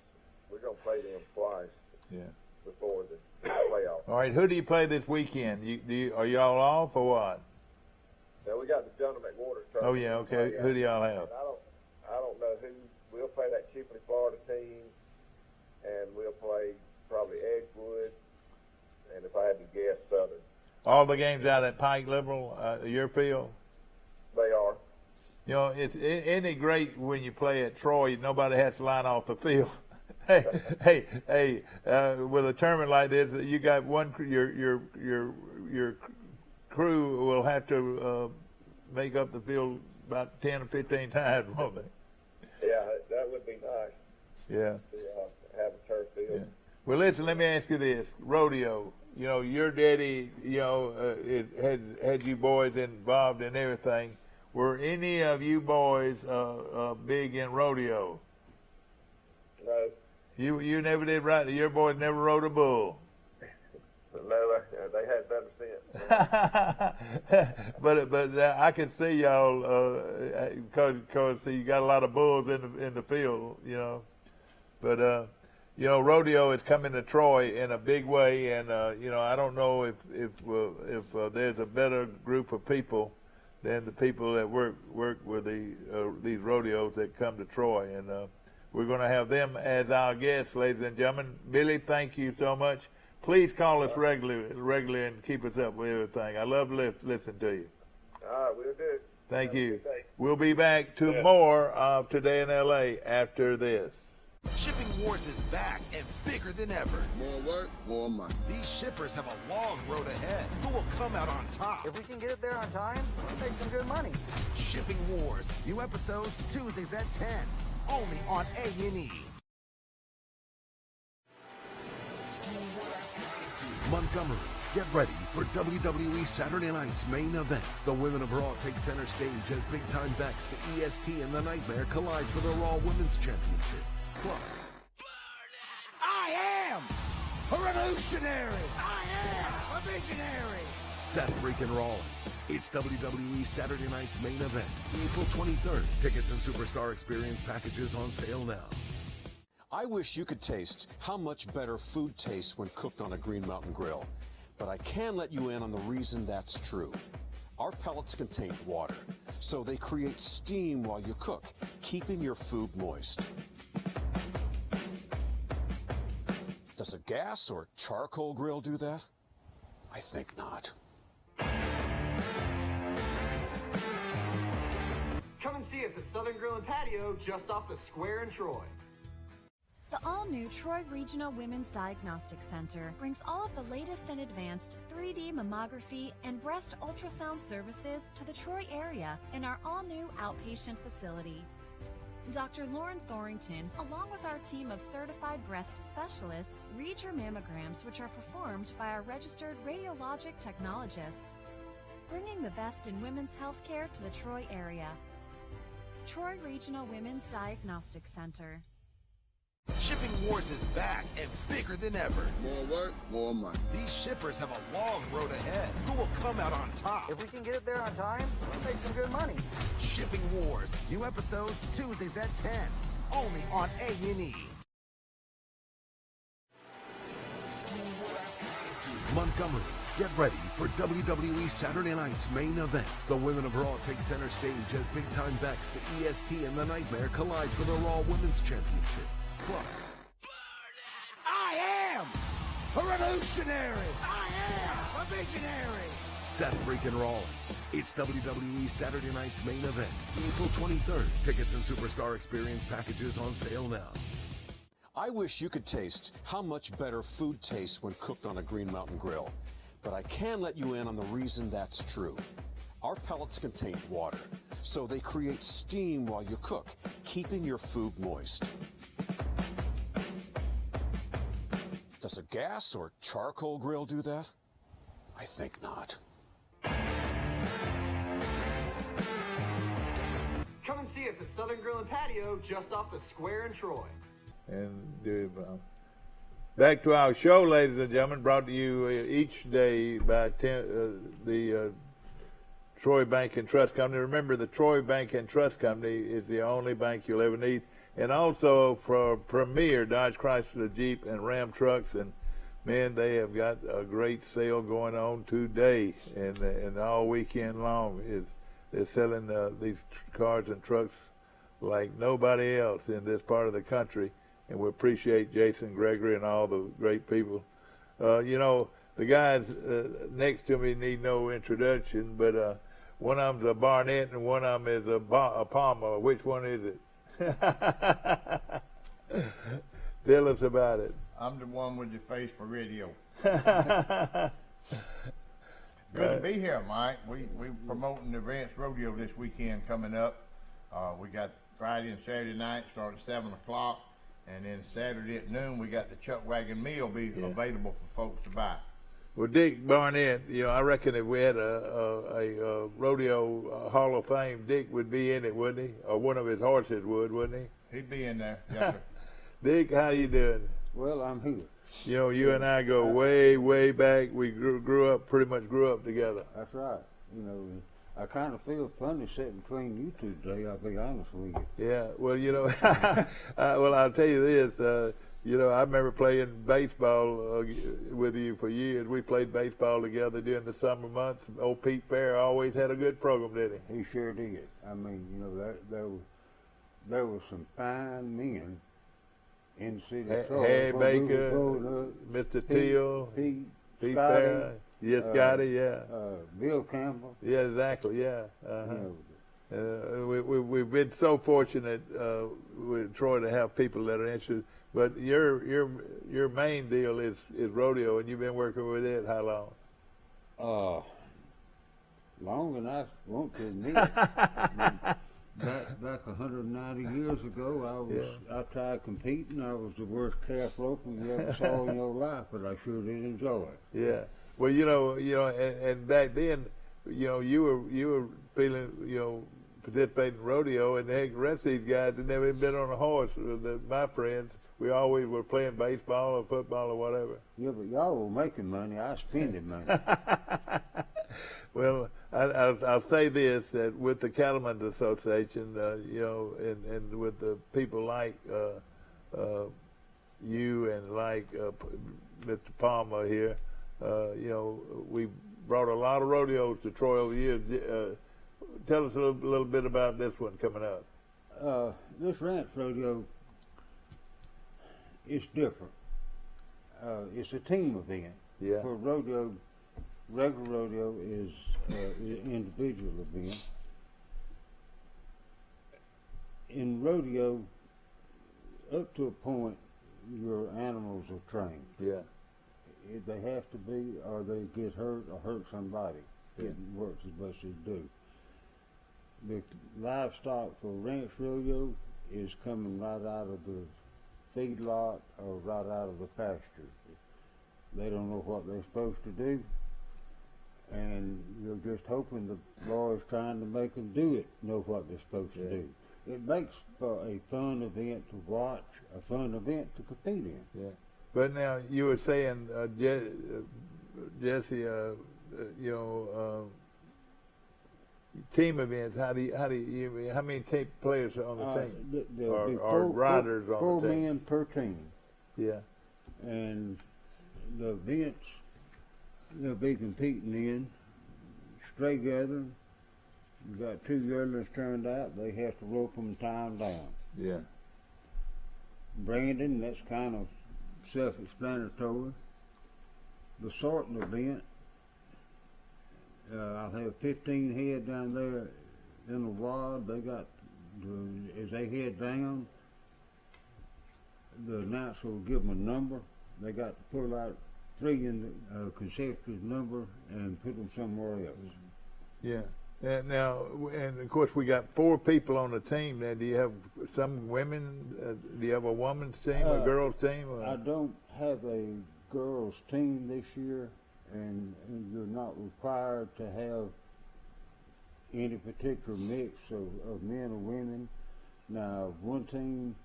We're going to play them twice. Yeah. Before the playoffs. All right, who do you play this weekend? Are y'all off or what? Now we got the John McWaters tournament. Oh yeah, okay. Who do y'all have? I don't know who. We'll play that Chipley, Florida team, and we'll play probably Edgewood, and if I had to guess, Southern. All the games out at Pike Liberal, your field? They are. You know, isn't it great when you play at Troy? Nobody has to line off the field. Hey! With a tournament like this, you got one. Your crew will have to make up the field about 10 or 15 times, won't they? Yeah, that would be nice. Yeah. To have a turf field. Yeah. Well, listen. Let me ask you this: Rodeo. You know, your daddy. You know, had you boys involved in everything. Were any of you boys big in rodeo? No. You never did right. Your boys never rode a bull. No, they had better sense. but I can see y'all because you got a lot of bulls in the field, you know. But you know, rodeo is coming to Troy in a big way, and you know, I don't know if there's a better group of people than the people that work with these rodeos that come to Troy, and we're going to have them as our guests, ladies and gentlemen. Billy, thank you so much. Please call us regularly and keep us up with everything. I love listening to you. All right, we'll do. Thank you. We'll be back to more of Today in L.A. after this. Shipping Wars is back and bigger than ever. More work, more money. These shippers have a long road ahead. Who will come out on top? If we can get it there on time, we'll make some good money. Shipping Wars. New episodes Tuesdays at 10. Only on A&E. Montgomery, get ready for WWE Saturday Night's main event. The women of Raw take center stage as big-time Bex, the EST, and the Nightmare collide for the Raw Women's Championship. Plus, I am a revolutionary. I am a visionary. Seth freaking Rollins. It's WWE Saturday night's main event, April 23rd. Tickets and Superstar Experience packages on sale now. I wish you could taste how much better food tastes when cooked on a Green Mountain grill. But I can let you in on the reason that's true. Our pellets contain water, so they create steam while you cook, keeping your food moist. Does a gas or charcoal grill do that? I think not. Come and see us at Southern Grill and Patio just off the square in Troy. The all-new Troy Regional Women's Diagnostic Center brings all of the latest and advanced 3D mammography and breast ultrasound services to the Troy area in our all-new outpatient facility. Dr. Lauren Thorington, along with our team of certified breast specialists, read your mammograms, which are performed by our registered radiologic technologists, bringing the best in women's health care to the Troy area. Troy Regional Women's Diagnostic Center. Shipping Wars is back and bigger than ever. More work, more money. These shippers have a long road ahead. Who will come out on top? If we can get it there on time, we'll make some good money. Shipping Wars. New episodes Tuesdays at 10. Only on A&E. Montgomery, get ready for WWE Saturday night's main event. The Women of Raw take center stage as Big Time Bex, the EST, and the Nightmare collide for the Raw Women's Championship. Plus, I am a revolutionary. I am a visionary. Seth freaking Rollins. It's WWE Saturday night's main event, April 23rd. Tickets and Superstar Experience packages on sale now. I wish you could taste how much better food tastes when cooked on a Green Mountain grill. But I can let you in on the reason that's true. Our pellets contain water, so they create steam while you cook, keeping your food moist. Does a gas or charcoal grill do that? I think not. Come and see us at Southern Grill and Patio just off the square in Troy. And back to our show, ladies and gentlemen, brought to you each day by the Troy Bank and Trust Company. Remember, the Troy Bank and Trust Company is the only bank you'll ever need. And also for Premier Dodge, Chrysler, Jeep, and Ram trucks. And, man, they have got a great sale going on today and all weekend long. They're selling these cars and trucks like nobody else in this part of the country. And we appreciate Jason Gregory and all the great people. You know, the guys next to me need no introduction, but one of them's a Barnett and one of them is a Palmer. Which one is it? Tell us about it. I'm the one with the face for radio. Good to be here, Mike. We promoting the Advanced Rodeo this weekend coming up. We got Friday and Saturday night starting at 7 o'clock. And then Saturday at noon, we got the Chuck Wagon meal available for folks to buy. Well, Dick Barnett, you know, I reckon if we had a rodeo Hall of Fame, Dick would be in it, wouldn't he? Or one of his horses would, wouldn't he? He'd be in there. Yes, sir. Dick, how you doing? Well, I'm here. You know, you and I go way, way back. We pretty much grew up together. That's right. You know, I kind of feel funny sitting between you two today, I'll be honest with you. Yeah, well, you know, well, I'll tell you this. You know, I remember playing baseball with you for years. We played baseball together during the summer months. Old Pete Fair always had a good program, didn't he? He sure did. I mean, you know, there was some fine men in the city of Troy. Harry Baker, Mr. Teal, Pete Fair. Yes, Scotty, yeah. Bill Campbell. Yeah, exactly, yeah. You know, We've been so fortunate with Troy to have people that are interested. But your main deal is rodeo, and you've been working with it how long? Longer than I want to admit. Back 190 years ago, I tried competing. I was the worst calf roper you ever saw in your life, but I sure did enjoy it. Yeah. Well, you know, and back then, you know, you were feeling, you know, participating in rodeo, and heck, the rest of these guys had never been on a horse. My friends, we always were playing baseball or football or whatever. Yeah, but y'all were making money. I was spending money. Well, I'll say this, that with the Cattlemen's Association, you know, and with the people like you and like Mr. Palmer here, you know, we brought a lot of rodeos to Troy over the years. Tell us a little bit about this one coming up. This ranch rodeo is different. It's a team event. Yeah. For rodeo, regular rodeo is an individual event. In rodeo, up to a point, your animals are trained. Yeah. They have to be, or they get hurt or hurt somebody. Yeah. It works as best as do. The livestock for ranch rodeo is coming right out of the feedlot or right out of the pasture. They don't know what they're supposed to do, and you're just hoping the Lord's trying to make them do it, know what they're supposed to do. It makes for a fun event to watch, a fun event to compete in. Yeah. But now you were saying, Jesse, you know, team events. How many team players are on the team? Or riders on the team? 4 men per team. Yeah. And the events they'll be competing in, stray gathering. You got 2 yearlings turned out. They have to rope them and tie them down. Yeah. Branding, that's kind of self-explanatory. The sorting event, I'll have 15 head down there in the wad. They got, as they head down, the announcer will give them a number. They got to pull out 3 in the consecutive number and put them somewhere else. Yeah. And now, and of course, we got 4 people on the team. Now, do you have some women? Do you have a woman's team, a girls' team? Or? I don't have a girls' team this year, and you're not required to have any particular mix of men or women. Now, one team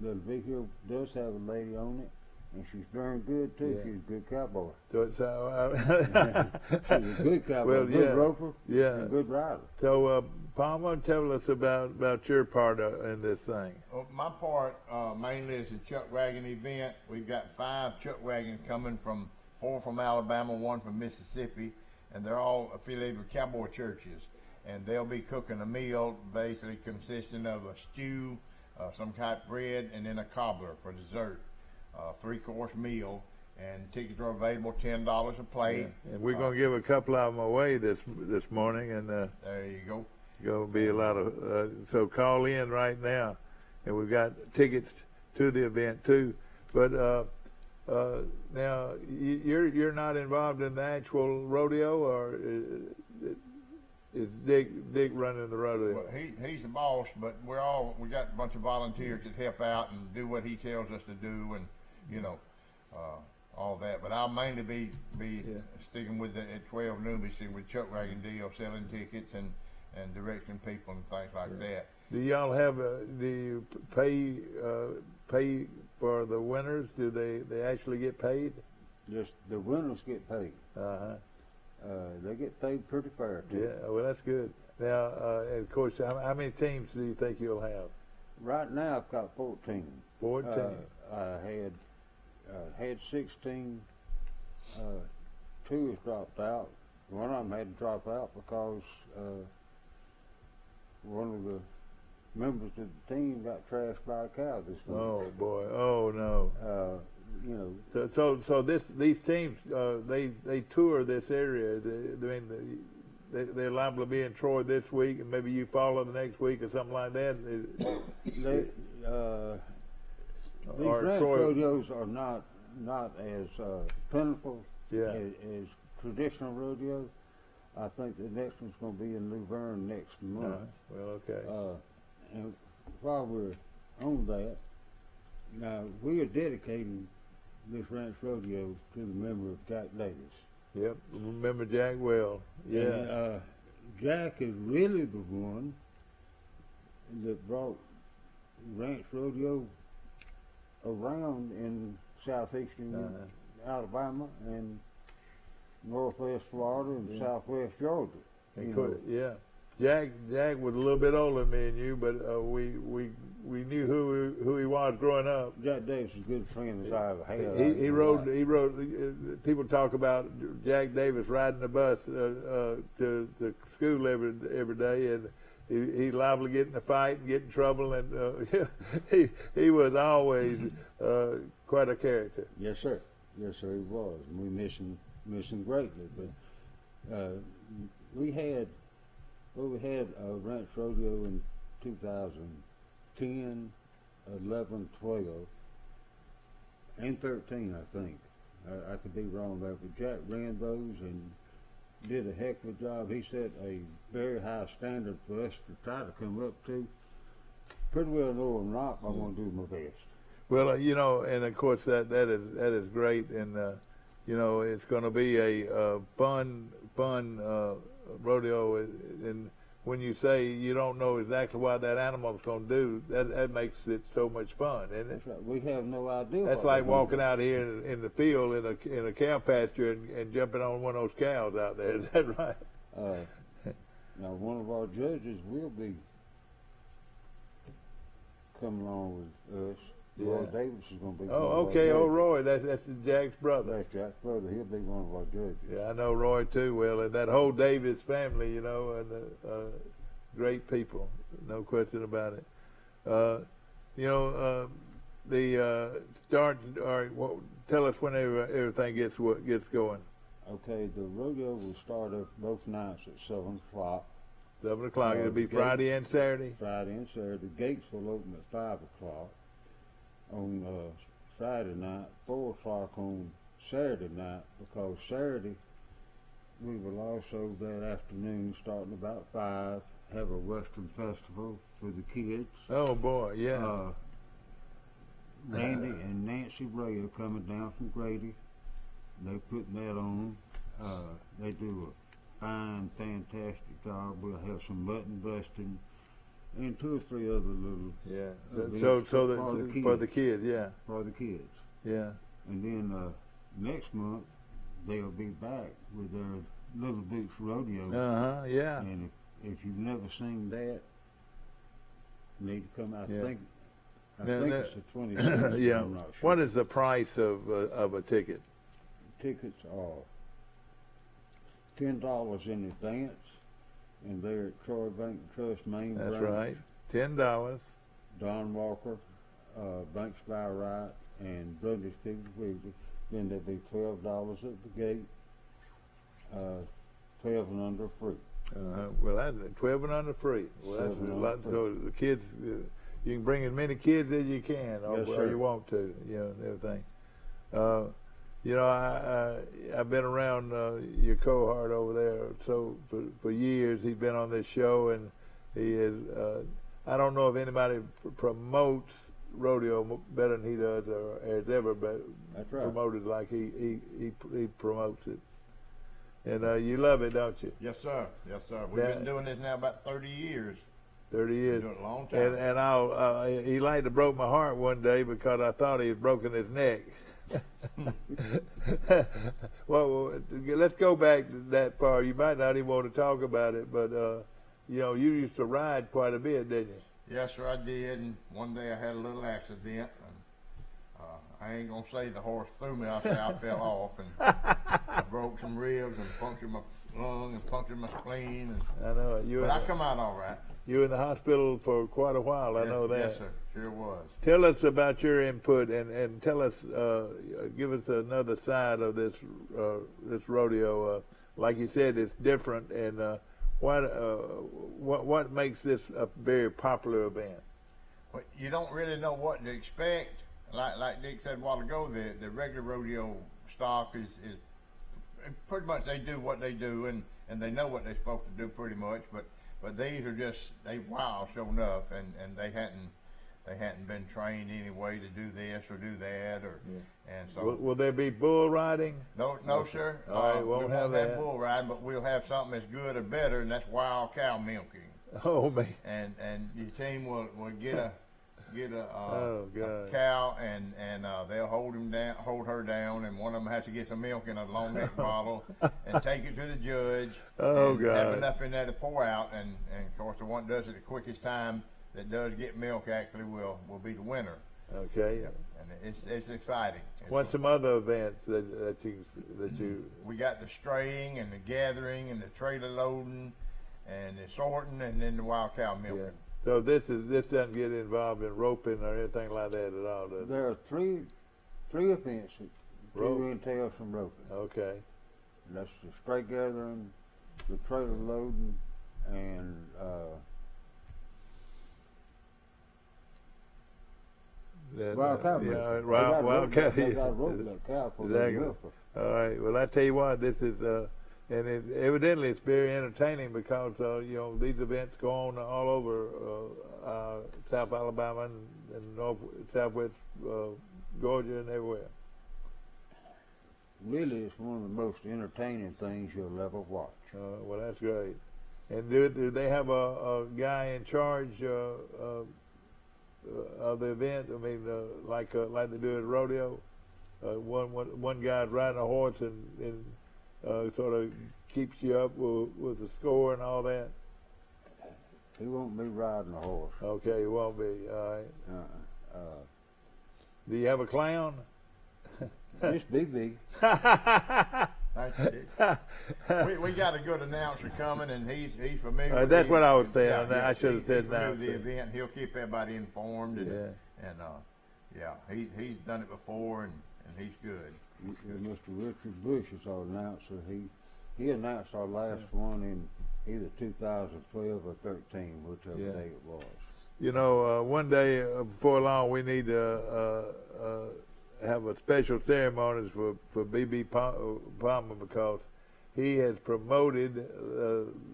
that'll be here does have a lady on it, and she's darn good too. Yeah. She's a good cowboy. So it's She's a good cowboy, well, good roper, and a good rider. So, Palmer, tell us about your part in this thing. Well, my part mainly is the chuck wagon event. We've got 5 chuck wagons coming from 4 from Alabama, 1 from Mississippi, and they're all affiliated with cowboy churches. And they'll be cooking a meal basically consisting of a stew, some type of bread, and then a cobbler for dessert. 3-course meal, and tickets are available, $10 a plate. Yeah. And we're going to give a couple of them away this morning, and there you go. Going to be a lot of so call in right now, and we've got tickets to the event too. But now you're not involved in the actual rodeo, or is Dick running the rodeo? Well, he's the boss, but we got a bunch of volunteers that help out and do what he tells us to do, and you know, all that. But I'll mainly be sticking with at 12 noon, be sticking with chuck wagon deal, selling tickets and directing people and things like that. Do y'all have do you pay for the winners? Do they actually get paid? Just the winners get paid. They get paid pretty fair too. Yeah, well that's good. Now, and of course, how many teams do you think you'll have? Right now, I've got 14. 14. I had 16. 2 has dropped out. One of them had to drop out because one of the members of the team got trashed by a cow this week. Oh boy! Oh no! You know. So these teams they tour this area. They're liable to be in Troy this week, and maybe you follow the next week or something like that. These ranch rodeos are not as plentiful as traditional rodeos. I think the next one's going to be in Luverne next month. Well, okay. And while we're on that, now we are dedicating this ranch rodeo to the memory of Jack Davis. Yep, remember Jack well. Yeah. And, Jack is really the one that brought ranch rodeo around in southeastern Alabama and northwest Florida and southwest Georgia. Yeah. Jack was a little bit older than me and you, but we knew who he was growing up. Jack Davis is a good friend as I ever had. He rode. People talk about Jack Davis riding the bus to school every day, and he's liable to get in a fight and get in trouble, and he was always quite a character. Yes, sir. Yes, sir, he was. And we miss him greatly. But we had a ranch rodeo in 2010, 11, 12, and 13, I think. I could be wrong there, but Jack ran those and did a heck of a job. He set a very high standard for us to try to come up to. Pretty well know I'm not, but I'm going to do my best. Well, and of course that is great, and it's going to be a fun rodeo, and when you say you don't know exactly what that animal's going to do, that makes it so much fun, isn't it? That's right. We have no idea. That's like walking out here in the field in a cow pasture and jumping on one of those cows out there. Is that right? Now, one of our judges will be coming along with us. Yeah. Roy Davis is going to be. Oh, okay. Oh, Roy, that's Jack's brother. That's Jack's brother. He'll be one of our judges. Yeah, I know Roy too well, and that whole Davis family, and great people, no question about it. The start. All right, tell us whenever everything gets going. Okay, the rodeo will start up both nights at 7 o'clock. 7 o'clock. It'll be Friday and Saturday. Friday and Saturday. The gates will open at 5 o'clock on Friday night, 4 o'clock on Saturday night, because Saturday we will also that afternoon, starting about 5, have a Western festival for the kids. Oh boy, yeah. Randy and Nancy Ray are coming down from Grady. They're putting that on. They do a fine, fantastic job. We'll have some mutton busting and 2 or 3 other little for the kids, yeah. For the kids. Yeah. And then next month they'll be back with their Little Boots Rodeo. Yeah. And if you've never seen that, you need to come out. I think it's the 26th. Yeah. I'm not sure. What is the price of a ticket? Tickets are $10 in advance, and they're at Troy Bank Trust main branch. That's right. $10. Don Walker, Banks by Right, and Brothers People Weekly. Then there'll be $12 at the gate. 12 and under free. Well, that's 12 and under free. Well, that's a lot. So the kids, you can bring as many kids as you can, or you want to, and everything. I've been around your cohort over there for years. He's been on this show, and he is. I don't know if anybody promotes rodeo better than he does, or has ever promoted like he promotes it. And you love it, don't you? Yes, sir. Yes, sir. We've been doing this now about 30 years. 30 years. Been doing it a long time. And he like to broke my heart one day because I thought he had broken his neck. Well, let's go back that far. You might not even want to talk about it, but you used to ride quite a bit, didn't you? Yes, sir, I did. And one day I had a little accident. I ain't gonna say the horse threw me. I fell off and I broke some ribs and punctured my lung and punctured my spleen. I know it. But I come out all right. You were in the hospital for quite a while. I know that. Yes, sir. Sure was. Tell us about your input and tell us, give us another side of this rodeo. Like you said, it's different, and what makes this a very popular event? Well, you don't really know what to expect. Like Dick said a while ago, the regular rodeo stock is pretty much they do what they do, and they know what they're supposed to do pretty much. But these are just wild, sure enough, and they hadn't been trained anyway to do this or do that, and so. Will there be bull riding? No, sir. All right, we won't have bull riding, but we'll have something as good or better, and that's wild cow milking. Oh man! And your team will get God. cow, and they'll hold her down, and one of them has to get some milk in a long neck bottle and take it to the judge. Oh, and God. Have enough in there to pour out, and of course the one that does it the quickest time that does get milk actually will be the winner. Okay. And it's exciting. What's some other events that you? We got the straying and the gathering and the trailer loading and the sorting and then the wild cow milking. Yeah. So this doesn't get involved in roping or anything like that at all, does it? There are three events that do entail some roping. Okay. That's the stray gathering, the trailer loading, and wild cow milking. Yeah, wild cow. They got to rope that cow for the milk. All right. Well, I tell you what, this is and evidently it's very entertaining because these events go on all over South Alabama and Southwest Georgia and everywhere. Really, it's one of the most entertaining things you'll ever watch. Well, that's great. And do they have a guy in charge of the event? I mean, like they do at rodeo. One guy's riding a horse and sort of keeps you up with the score and all that. He won't be riding a horse. Okay, he won't be. All right. Do you have a clown? Just BB. We got a good announcer coming, and he's familiar. That's what I was saying. Yeah, I should have said that. The event, he'll keep everybody informed, and he's done it before, and he's good. Mr. Richard Bush is our announcer. He announced our last one in either 2012 or 13, whichever day it was. One day before long, we need to have a special ceremonies for B.B. Palmer because he has promoted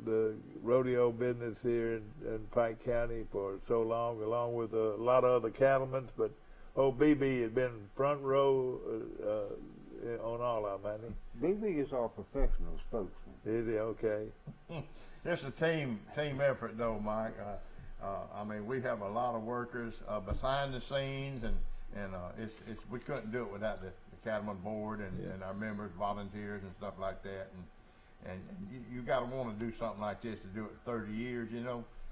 the rodeo business here in Pike County for so long, along with a lot of other cattlemen. But B.B. has been front row on all of them, hasn't he? B.B. is our professional spokesman. Is he? Okay. It's a team effort, though, Mike. I mean, we have a lot of workers behind the scenes, and we couldn't do it without the Cattlemen board and our members, volunteers, and stuff like that. And you got to want to do something like this to do it 30 years,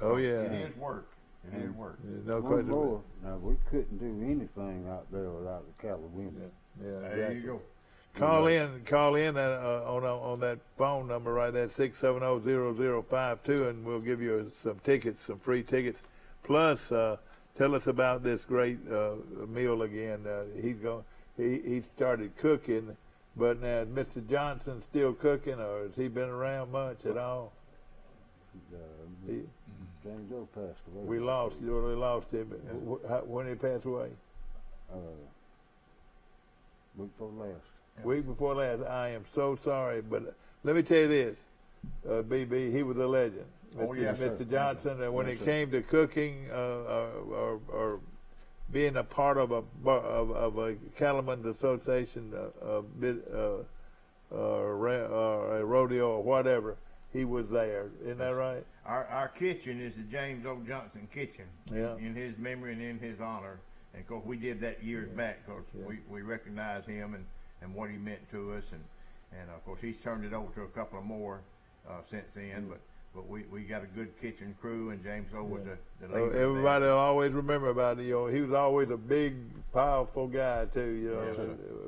Oh yeah. It is work. It is work. No question. Now we couldn't do anything out there without the cattle women. Yeah. There you go. Call in on that phone number right there, 670-0052, and we'll give you some tickets, some free tickets. Plus, tell us about this great meal again. He started cooking, but now is Mr. Johnson still cooking, or has he been around much at all? James O passed away. We lost him. When did he pass away? Week before last. Week before last. I am so sorry, but let me tell you this, BB, he was a legend. Mr. Johnson, and when it came to cooking or being a part of a Cattlemen's Association, or a rodeo or whatever, he was there. Isn't that right? Our kitchen is the James O. Johnson kitchen, in his memory and in his honor. And of course, we did that years back because we recognize him and what he meant to us, and of course he's turned it over to a couple of more since then. But we got a good kitchen crew, and James O was the leader. Everybody will always remember about it. He was always a big, powerful guy too. Yes,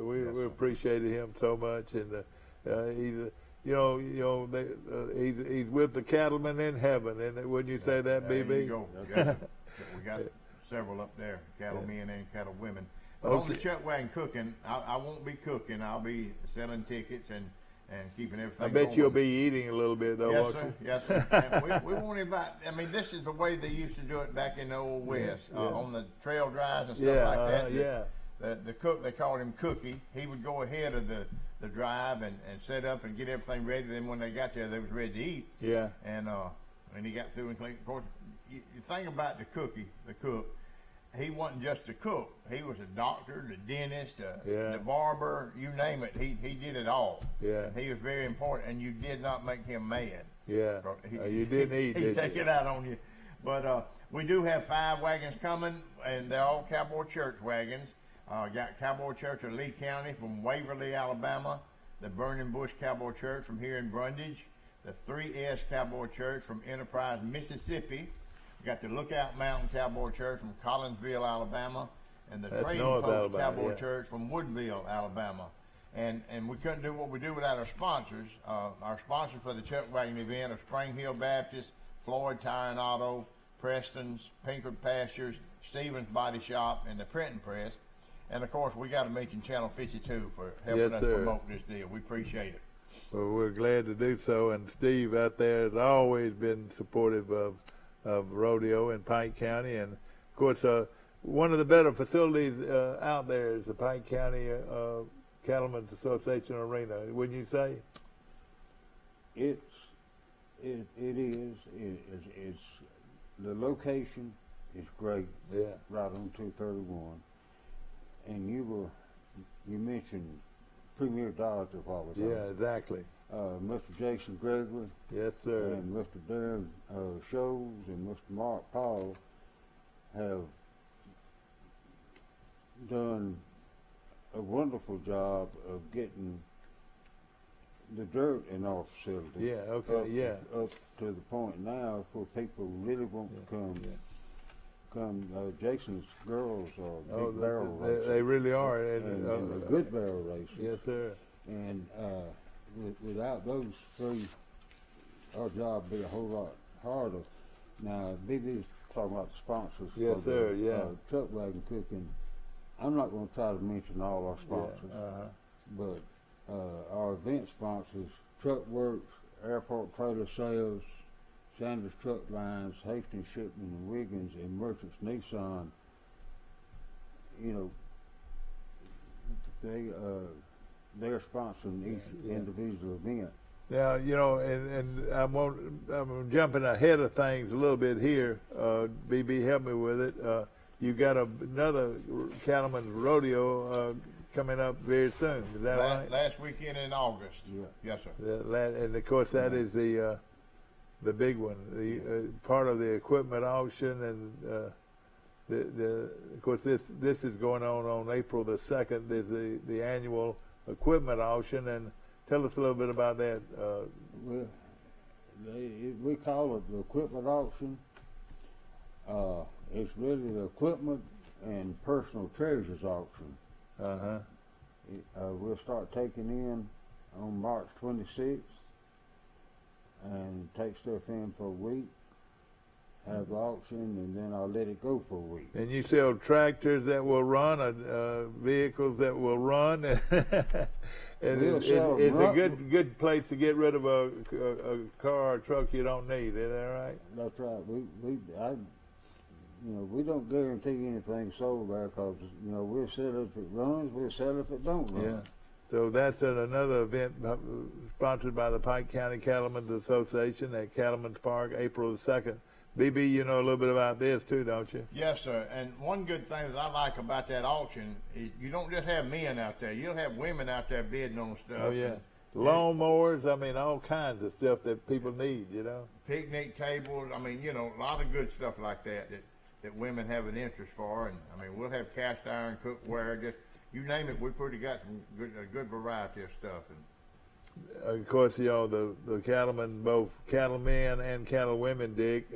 we appreciated him so much, and he's. He's with the cattlemen in heaven, and wouldn't you say that, BB? There you go. We got several up there, cattlemen and cattlewomen. But on the chuck wagon cooking, I won't be cooking. I'll be selling tickets and keeping everything. I bet going. You'll be eating a little bit, though. Yes, sir. Yes, sir. And we won't invite. I mean, this is the way they used to do it back in the old West, on the trail drives and stuff like that. The cook, they called him Cookie. He would go ahead of the drive and set up and get everything ready. Then when they got there, they was ready to eat. Yeah. And when he got through and cleaned, of course, you think about the cook. He wasn't just a cook. He was a doctor, the dentist, the barber, you name it. He did it all. Yeah. He was very important, and you did not make him mad. Yeah. You didn't eat. He'd take it out on you. But We do have 5 wagons coming, and they're all Cowboy Church wagons. Got Cowboy Church of Lee County from Waverly, Alabama, the Burning Bush Cowboy Church from here in Brundage, the 3S Cowboy Church from Enterprise, Mississippi. We got the Lookout Mountain Cowboy Church from Collinsville, Alabama, and the Trading Post Cowboy Church from Woodville, Alabama. And we couldn't do what we do without our sponsors. Our sponsors for the Chuck Wagon event are Spring Hill Baptist, Floyd Tire and Auto, Preston's, Pinkard Pastures, Stevens Body Shop, and the Printing Press. And of course, we got to mention Channel 52 for helping us promote this deal. We appreciate it. Well, we're glad to do so. And Steve out there has always been supportive of rodeo in Pike County. And of course, one of the better facilities out there is the Pike County Cattlemen's Association Arena. Wouldn't you say? It is. It's the location is great. Yeah. Right on 231. And you mentioned Premier Dodge a while ago. Yeah, exactly. Mr. Jason Gregory. Yes, sir. And Mr. Darren Scholes and Mr. Mark Paul have done a wonderful job of getting the dirt in our facility. Yeah, okay, up to the point now where people really want to come. Yeah. Jason's girls are big barrel racers. They really are. And they're good barrel racers. Yes, sir. And without those 3, our job would be a whole lot harder. Now, BB's talking about the sponsors. Yes, for sir, the Chuck Wagon Cooking. I'm not going to try to mention all our sponsors, but our event sponsors, Truck Works, Airport Trailer Sales, Sanders Truck Lines, Hastings Shipment and Wiggins, and Merchants Nissan, they're sponsoring each individual event. Now, and I'm jumping ahead of things a little bit here. BB, help me with it. You got another Cattlemen's Rodeo coming up very soon. Is that right? Last weekend in August. Yeah. Yes, sir. And of course, that is the big one, the part of the equipment auction, and of course this is going on April the 2nd. There's the annual equipment auction, and tell us a little bit about that. We call it the equipment auction. It's really the equipment and personal treasures auction. We'll start taking in on March 26th. And take stuff in for a week, have the auction, and then I'll let it go for a week. And you sell tractors that will run, vehicles that will run, and it's a good place to get rid of a car or truck you don't need. Is that right? That's right. We don't guarantee anything sold there because we'll sell it if it runs, we'll sell it if it don't run. Yeah. So that's at another event sponsored by the Pike County Cattlemen's Association at Cattlemen's Park, April the 2nd. BB, you know a little bit about this too, don't you? Yes, sir. And one good thing that I like about that auction is you don't just have men out there. You'll have women out there bidding on stuff. Oh, yeah. Lawnmowers, all kinds of stuff that people need, Picnic tables, a lot of good stuff like that women have an interest for. And, we'll have cast iron, cookware, just you name it, we pretty got some good variety of stuff. And of course, the cattlemen, both cattlemen and cattlewomen, Dick,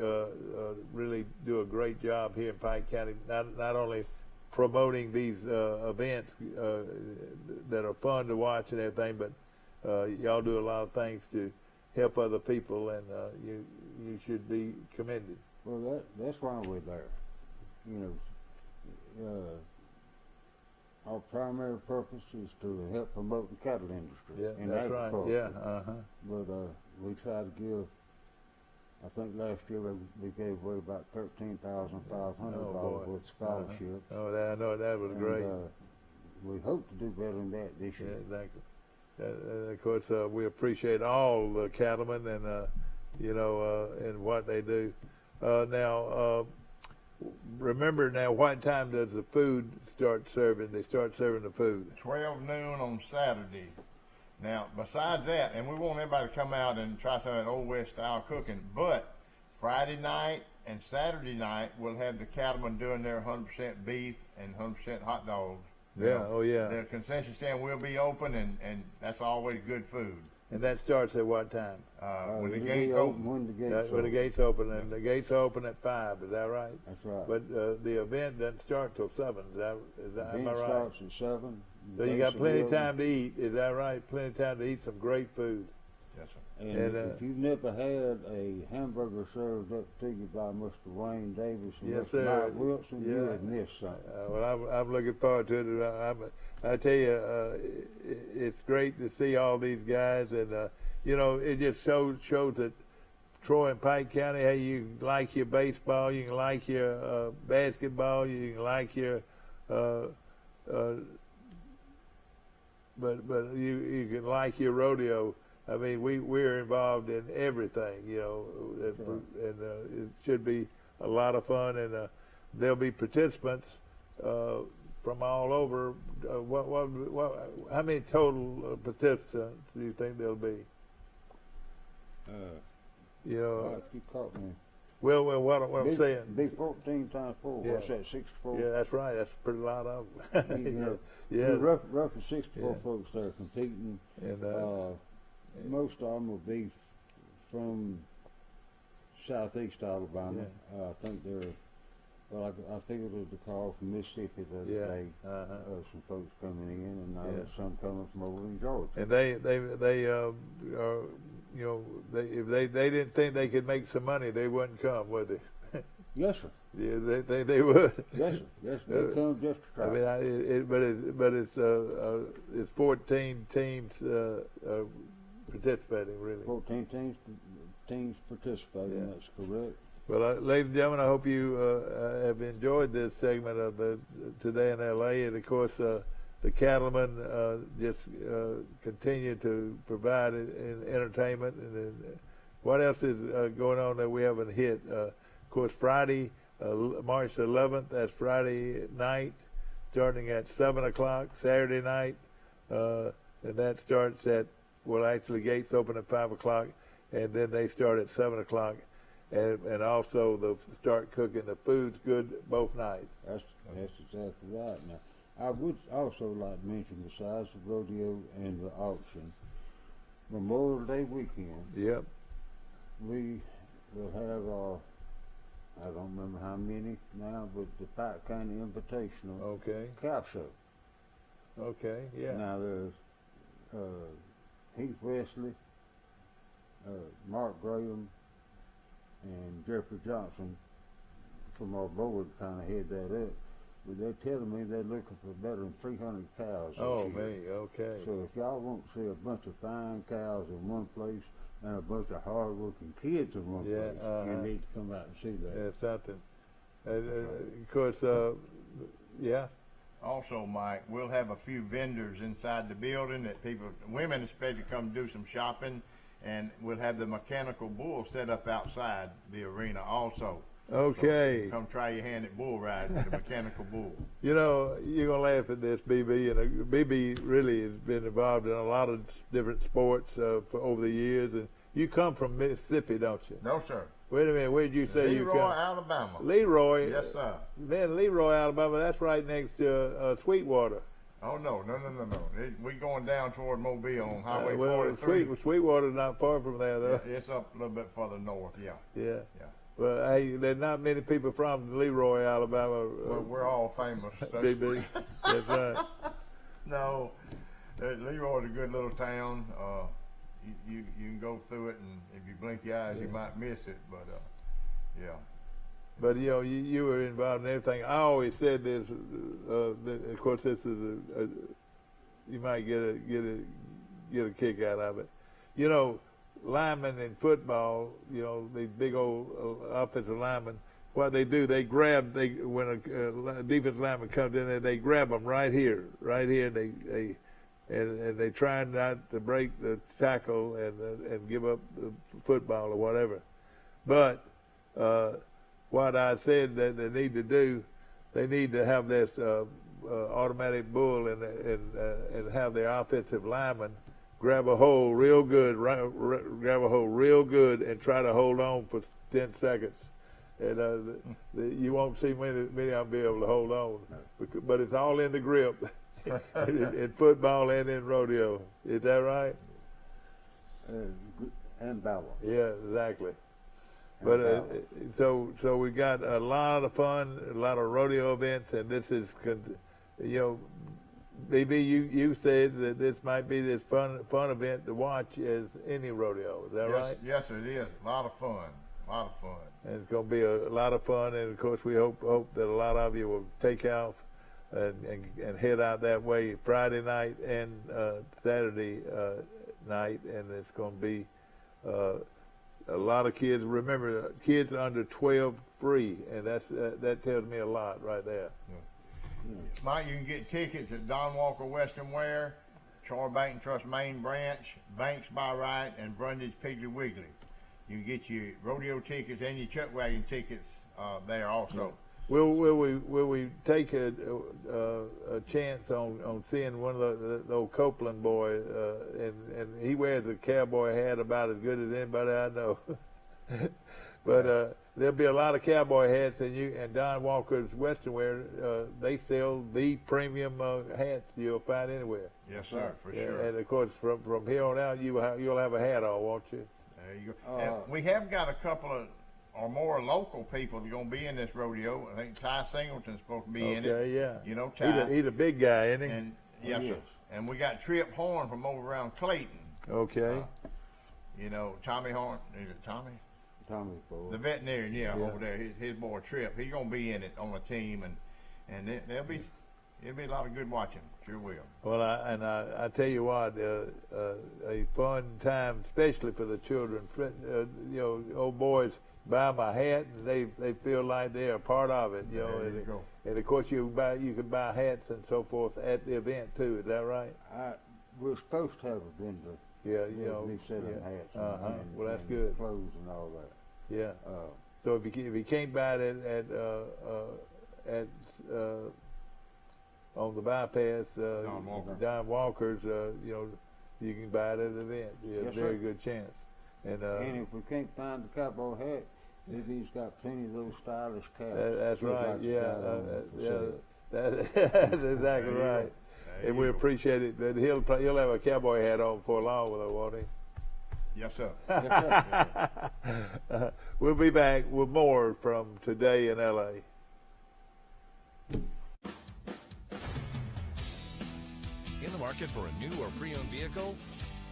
really do a great job here in Pike County. Not only promoting these events that are fun to watch and everything, but y'all do a lot of things to help other people, and you should be commended. Well, that's why we're there. Our primary purpose is to help promote the cattle industry. Yeah, that's right. Yeah, But we try to give. I think last year we gave away about $13,500 worth of scholarships. I know that was great. We hope to do better than that this year. Yeah, exactly. Of course, we appreciate all the cattlemen and and what they do. Now, remember now, what time does the food start serving? They start serving the food. 12 noon on Saturday. Now, besides that, and we want everybody to come out and try some of that Old West style cooking, but Friday night and Saturday night, we'll have the Cattlemen doing their 100% beef and 100% hot dogs. Yeah, oh yeah. The concession stand will be open, and that's always good food. And that starts at what time? When the gates open. When the gates open. When the gates open, and the gates open at 5. Is that right? That's right. But the event doesn't start till 7. Am I right? Starts at 7. So you got plenty of time to eat. Is that right? Plenty of time to eat some great food. Yes, sir. And if you've never had a hamburger served up to you by Mr. Wayne Davis and Yes, Mr. sir. Mike Wilson, you have missed something. Well, I'm looking forward to it. I tell you, it's great to see all these guys, and you know, it just shows that Troy and Pike County, hey, you can like your baseball, you can like your basketball, you can like your but you can like your rodeo. I mean, we're involved in everything, you know, and it should be a lot of fun, and there'll be participants from all over. How many total participants do you think there'll be? You know, you caught me. Well, what I'm saying. Be 14 times 4. Yeah. What's that? 64. Yeah, that's right. That's a pretty lot of them. You know, yeah. Roughly 64 folks there competing. And most of them will be from southeast Alabama. I think they're. Well, I figured there's a call from Mississippi the other day. Some folks coming in, and there's some coming from over in Georgia. And they are, you know, if they didn't think they could make some money, they wouldn't come, would they? Yes, sir. Yeah, they would. Yes, sir. Yes, they come just to try. I mean, it's 14 teams participating, really. 14 teams participating. That's correct. Well, ladies and gentlemen, I hope you have enjoyed this segment of the Today in L.A. And, of course, the Cattlemen just continue to provide entertainment. And what else is going on that we haven't hit? Of course, Friday, March 11th, that's Friday night, starting at 7 o'clock, Saturday night. And that starts at, well, actually, gates open at 5 o'clock, and then they start at 7 o'clock. And also start cooking. The food's good both nights. That's exactly right. Now, I would also like to mention, besides the rodeo and the auction, Memorial Day weekend. Yep. We will have our, I don't remember how many now, but the Pike County Invitational. Okay. Cow show. Okay. Yeah. Now there's Heath Wesley, Mark Graham, and Jeffrey Johnson from our board kind of head that up. But they're telling me they're looking for better than 300 cows this year. Man, okay. So if y'all want to see a bunch of fine cows in one place and a bunch of hard-working kids in one place, you need to come out and see that. That's something. Of course, yeah. Also, Mike, we'll have a few vendors inside the building that women especially, come do some shopping. And we'll have the mechanical bull set up outside the arena also. Okay. So come try your hand at bull riding with the mechanical bull. You know, you're going to laugh at this, BB. And BB really has been involved in a lot of different sports for over the years. And you come from Mississippi, don't you? No, sir. Wait a minute. Where did you say you come? Leroy, Alabama. Leroy? Yes, sir. Man, Leroy, Alabama, that's right next to Sweetwater. Oh, no. We're going down toward Mobile on Highway 43. Sweetwater's not far from there, though. Yeah, it's up a little bit further north, yeah. Well, hey, there's not many people from Leroy, Alabama. Well, we're all famous. BB. That's right. No, Leroy's a good little town. You can go through it, and if you blink your eyes, you might miss it, but, yeah. But you know, you were involved in everything. I always said this. Of course, this is you might get a kick out of it. You know, linemen in football. You know, these big old offensive linemen. What they do, when a defensive lineman comes in there, they grab them right here. And they try not to break the tackle and give up the football or whatever. But what I said that they need to do, they need to have this automatic bull and have their offensive lineman grab a hole real good, grab a hole real good, and try to hold on 10 seconds. And you won't see many of them be able to hold on. But it's all in the grip in football and in rodeo. Is that right? And balance. Yeah, exactly. But so we got a lot of fun, a lot of rodeo events, and this is, BB, you said that this might be this fun event to watch as any rodeo. Is that right? Yes, it is. A lot of fun. And it's going to be a lot of fun, and of course we hope that a lot of you will take off and head out that way Friday night and Saturday night, and it's going to be a lot of kids. Remember, kids under 12 free, and that tells me a lot right there. Mike, you can get tickets at Don Walker Western Wear, Troy Bank and Trust Main Branch, Banks by Right, and Brundage Piggly Wiggly. You can get your rodeo tickets and your chuck wagon tickets there also. Will we take a chance on seeing one of the old Copeland boys, and he wears a cowboy hat about as good as anybody I know. But there'll be a lot of cowboy hats, and Don Walker's Western Wear, they sell the premium hats you'll find anywhere. Yes, sir, for sure. And of course, from here on out, you'll have a hat on, won't you? There you go. And we have got a couple of or more local people that are going to be in this rodeo. I think Ty Singleton's supposed to be in it. Okay, yeah. You know, Ty. He's a big guy, isn't he? And yes, sir. And we got Trip Horn from over around Clayton. Okay. Tommy Horn. Is it Tommy? Tommy Ford. The veterinarian, over there. His boy Trip. He's going to be in it on the team, and it'll be a lot of good watching. Sure will. Well, I tell you what, a fun time, especially for the children. Old boys buy my hat, and they feel like they're a part of it. There you go. And of course, you can buy hats and so forth at the event too. Is that right? We're supposed to have a vendor. Yeah, be selling hats. Well, that's good. Clothes and all that. Yeah. So if you can't buy it at on the bypass, Don Walker's, you can buy it at an event. Yes, very sir. good chance. And if we can't find the cowboy hat, BB's got plenty of those stylish caps. That's right. That's exactly right. And we appreciate it. That he'll have a cowboy hat on before long, though, won't he? Yes, sir. We'll be back with more from Today in L.A. In the market for a new or pre-owned vehicle?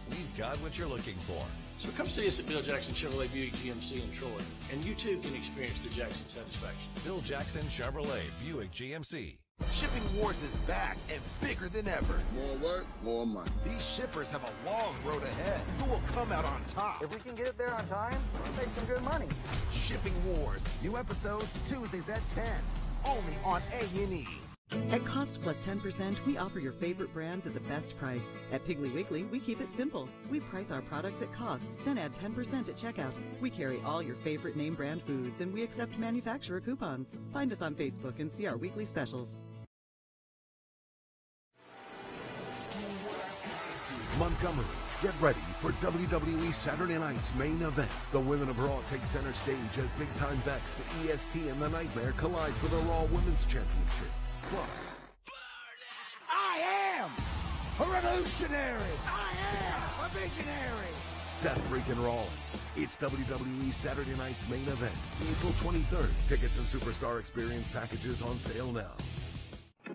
We've got what you're looking for. So come see us at Bill Jackson Chevrolet Buick GMC in Troy, and you too can experience the Jackson satisfaction. Bill Jackson Chevrolet Buick GMC. Shipping Wars is back and bigger than ever. More work, more money. These shippers have a long road ahead. Who will come out on top? If we can get it there on time, we'll make some good money. Shipping Wars. New episodes Tuesdays at 10. Only on A&E. At Cost Plus 10%, we offer your favorite brands at the best price. At Piggly Wiggly, we keep it simple. We price our products at cost, then add 10% at checkout. We carry all your favorite name brand foods, and we accept manufacturer coupons. Find us on Facebook and see our weekly specials. Montgomery, get ready for WWE Saturday Night's main event. The Women of Raw take center stage as big-time Becks, the EST, and the Nightmare collide for the Raw Women's Championship. Plus, I am a revolutionary. I am a visionary. Seth freaking Rollins. It's WWE Saturday Night's main event, April 23rd. Tickets and Superstar Experience packages on sale now.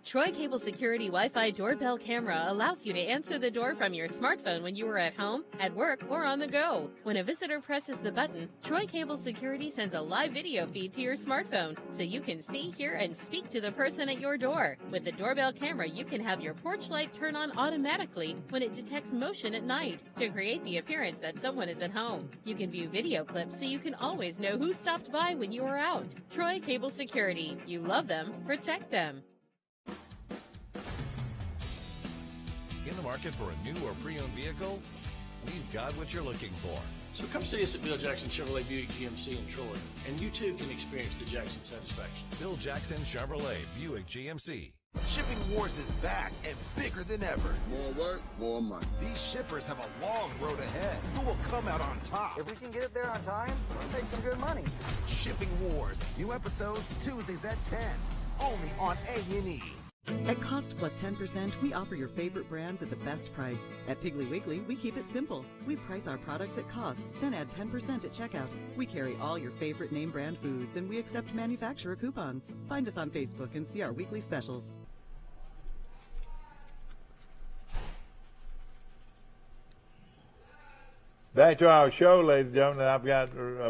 Troy Cable Security Wi-Fi doorbell camera allows you to answer the door from your smartphone when you are at home, at work, or on the go. When a visitor presses the button, Troy Cable Security sends a live video feed to your smartphone so you can see, hear, and speak to the person at your door. With the doorbell camera, you can have your porch light turn on automatically when it detects motion at night to create the appearance that someone is at home. You can view video clips so you can always know who stopped by when you are out. Troy Cable Security. You love them, protect them. In the market for a new or pre-owned vehicle? We've got what you're looking for. So come see us at Bill Jackson Chevrolet Buick GMC in Troy, and you too can experience the Jackson satisfaction. Bill Jackson Chevrolet Buick GMC. Shipping Wars is back and bigger than ever. More work, more money. These shippers have a long road ahead. Who will come out on top? If we can get it there on time, we'll make some good money. Shipping Wars. New episodes Tuesdays at 10. Only on A&E. At Cost Plus 10%, we offer your favorite brands at the best price. At Piggly Wiggly, we keep it simple. We price our products at cost, then add 10% at checkout. We carry all your favorite name brand foods, and we accept manufacturer coupons. Find us on Facebook and see our weekly specials. Back to our show, ladies and gentlemen. I've got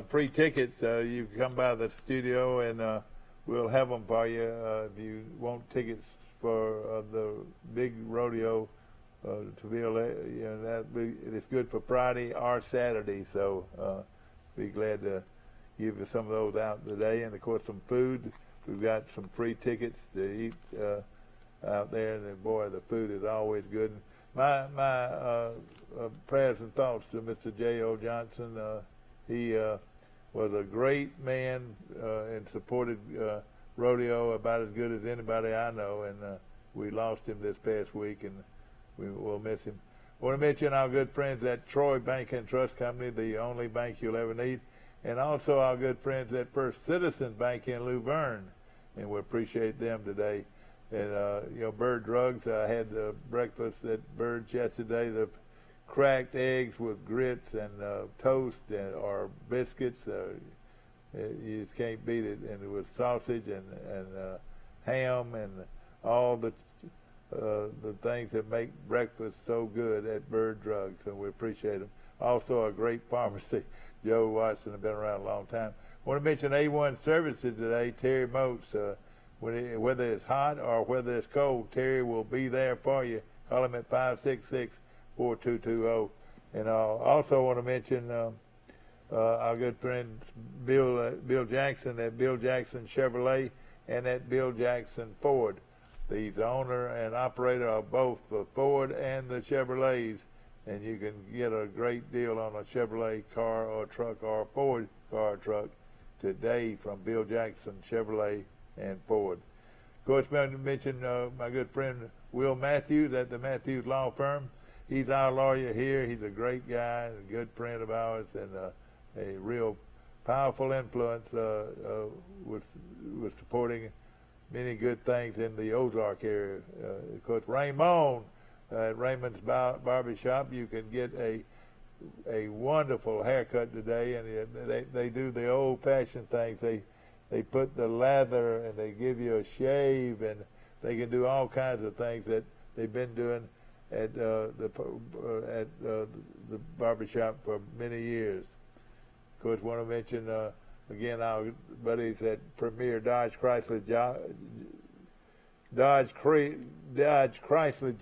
free tickets. You can come by the studio and we'll have them for you. If you want tickets for the big rodeo to be able to, it's good for Friday or Saturday. So be glad to give you some of those out today. And of course, some food. We've got some free tickets to eat out there. And boy, the food is always good. My prayers and thoughts to Mr. J.O. Johnson. He was a great man and supported rodeo about as good as anybody I know, and we lost him this past week, and we will miss him. I want to mention our good friends at Troy Bank and Trust Company, the only bank you'll ever need, and also our good friends at First Citizens Bank in Luverne, and we appreciate them today. And, Bird Drugs, I had breakfast at Bird's yesterday, the cracked eggs with grits and toast or biscuits. You just can't beat it. And it was sausage and ham and all the things that make breakfast so good at Bird Drugs, and we appreciate them. Also a great pharmacy. Joe Watson has been around a long time. I want to mention A1 Services today, Terry Moats. Whether it's hot or whether it's cold, Terry will be there for you. Call him at 566-4220. And I also want to mention our good friend Bill Jackson at Bill Jackson Chevrolet and at Bill Jackson Ford. He's the owner and operator of both the Ford and the Chevrolets, and you can get a great deal on a Chevrolet car or truck or a Ford car or truck today from Bill Jackson Chevrolet and Ford. Of course, I mentioned my good friend Will Matthews at the Matthews Law Firm. He's our lawyer here. He's a great guy and a good friend of ours, and a real powerful influence with supporting many good things in the Ozark area. Of course, Raymond at Raymond's Barbershop, you can get a wonderful haircut today, and they do the old-fashioned things. They put the lather and they give you a shave, and they can do all kinds of things that they've been doing at the barbershop for many years. Of course, want to mention again our buddies at Premier Dodge Chrysler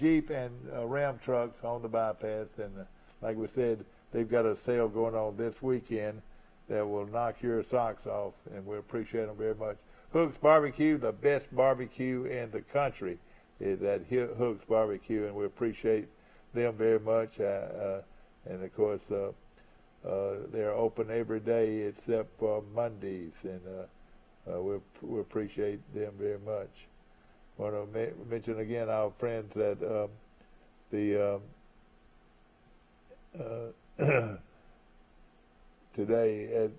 Jeep and Ram trucks on the bypass, and like we said, they've got a sale going on this weekend that will knock your socks off, and we appreciate them very much. Hook's Barbecue, the best barbecue in the country, is at Hook's Barbecue, and we appreciate them very much. And of course, they're open every day except for Mondays, and we appreciate them very much. I want to mention again our friends at today at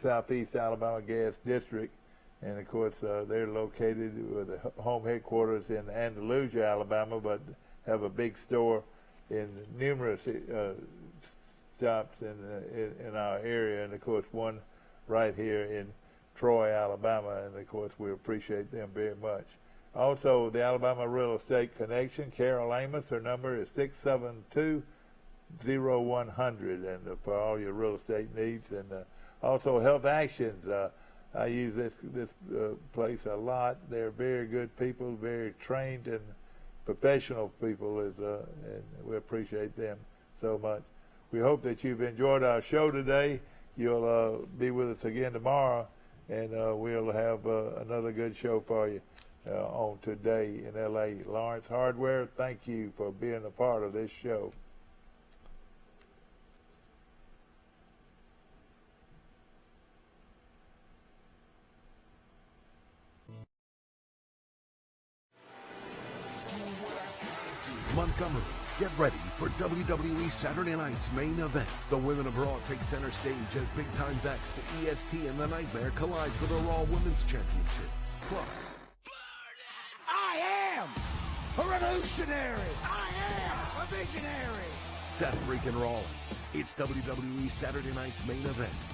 Southeast Alabama Gas District, and of course they're located with a home headquarters in Andalusia, Alabama, but have a big store in numerous shops in our area, and of course one right here in Troy, Alabama, and of course we appreciate them very much. Also, the Alabama Real Estate Connection, Carol Amos, her number is 672-0100, and for all your real estate needs. And also Health Actions, I use this place a lot. They're very good people, very trained and professional people, and we appreciate them so much. We hope that you've enjoyed our show today. You'll be with us again tomorrow, and we'll have another good show for you on Today in L.A. Lawrence Hardware, thank you for being a part of this show. Montgomery, get ready for WWE Saturday Night's main event. The Women of Raw take center stage as big-time Bex, the EST, and the Nightmare collide for the Raw Women's Championship. Plus, I am a revolutionary. I am a visionary. Seth freaking Rollins. It's WWE Saturday Night's main event.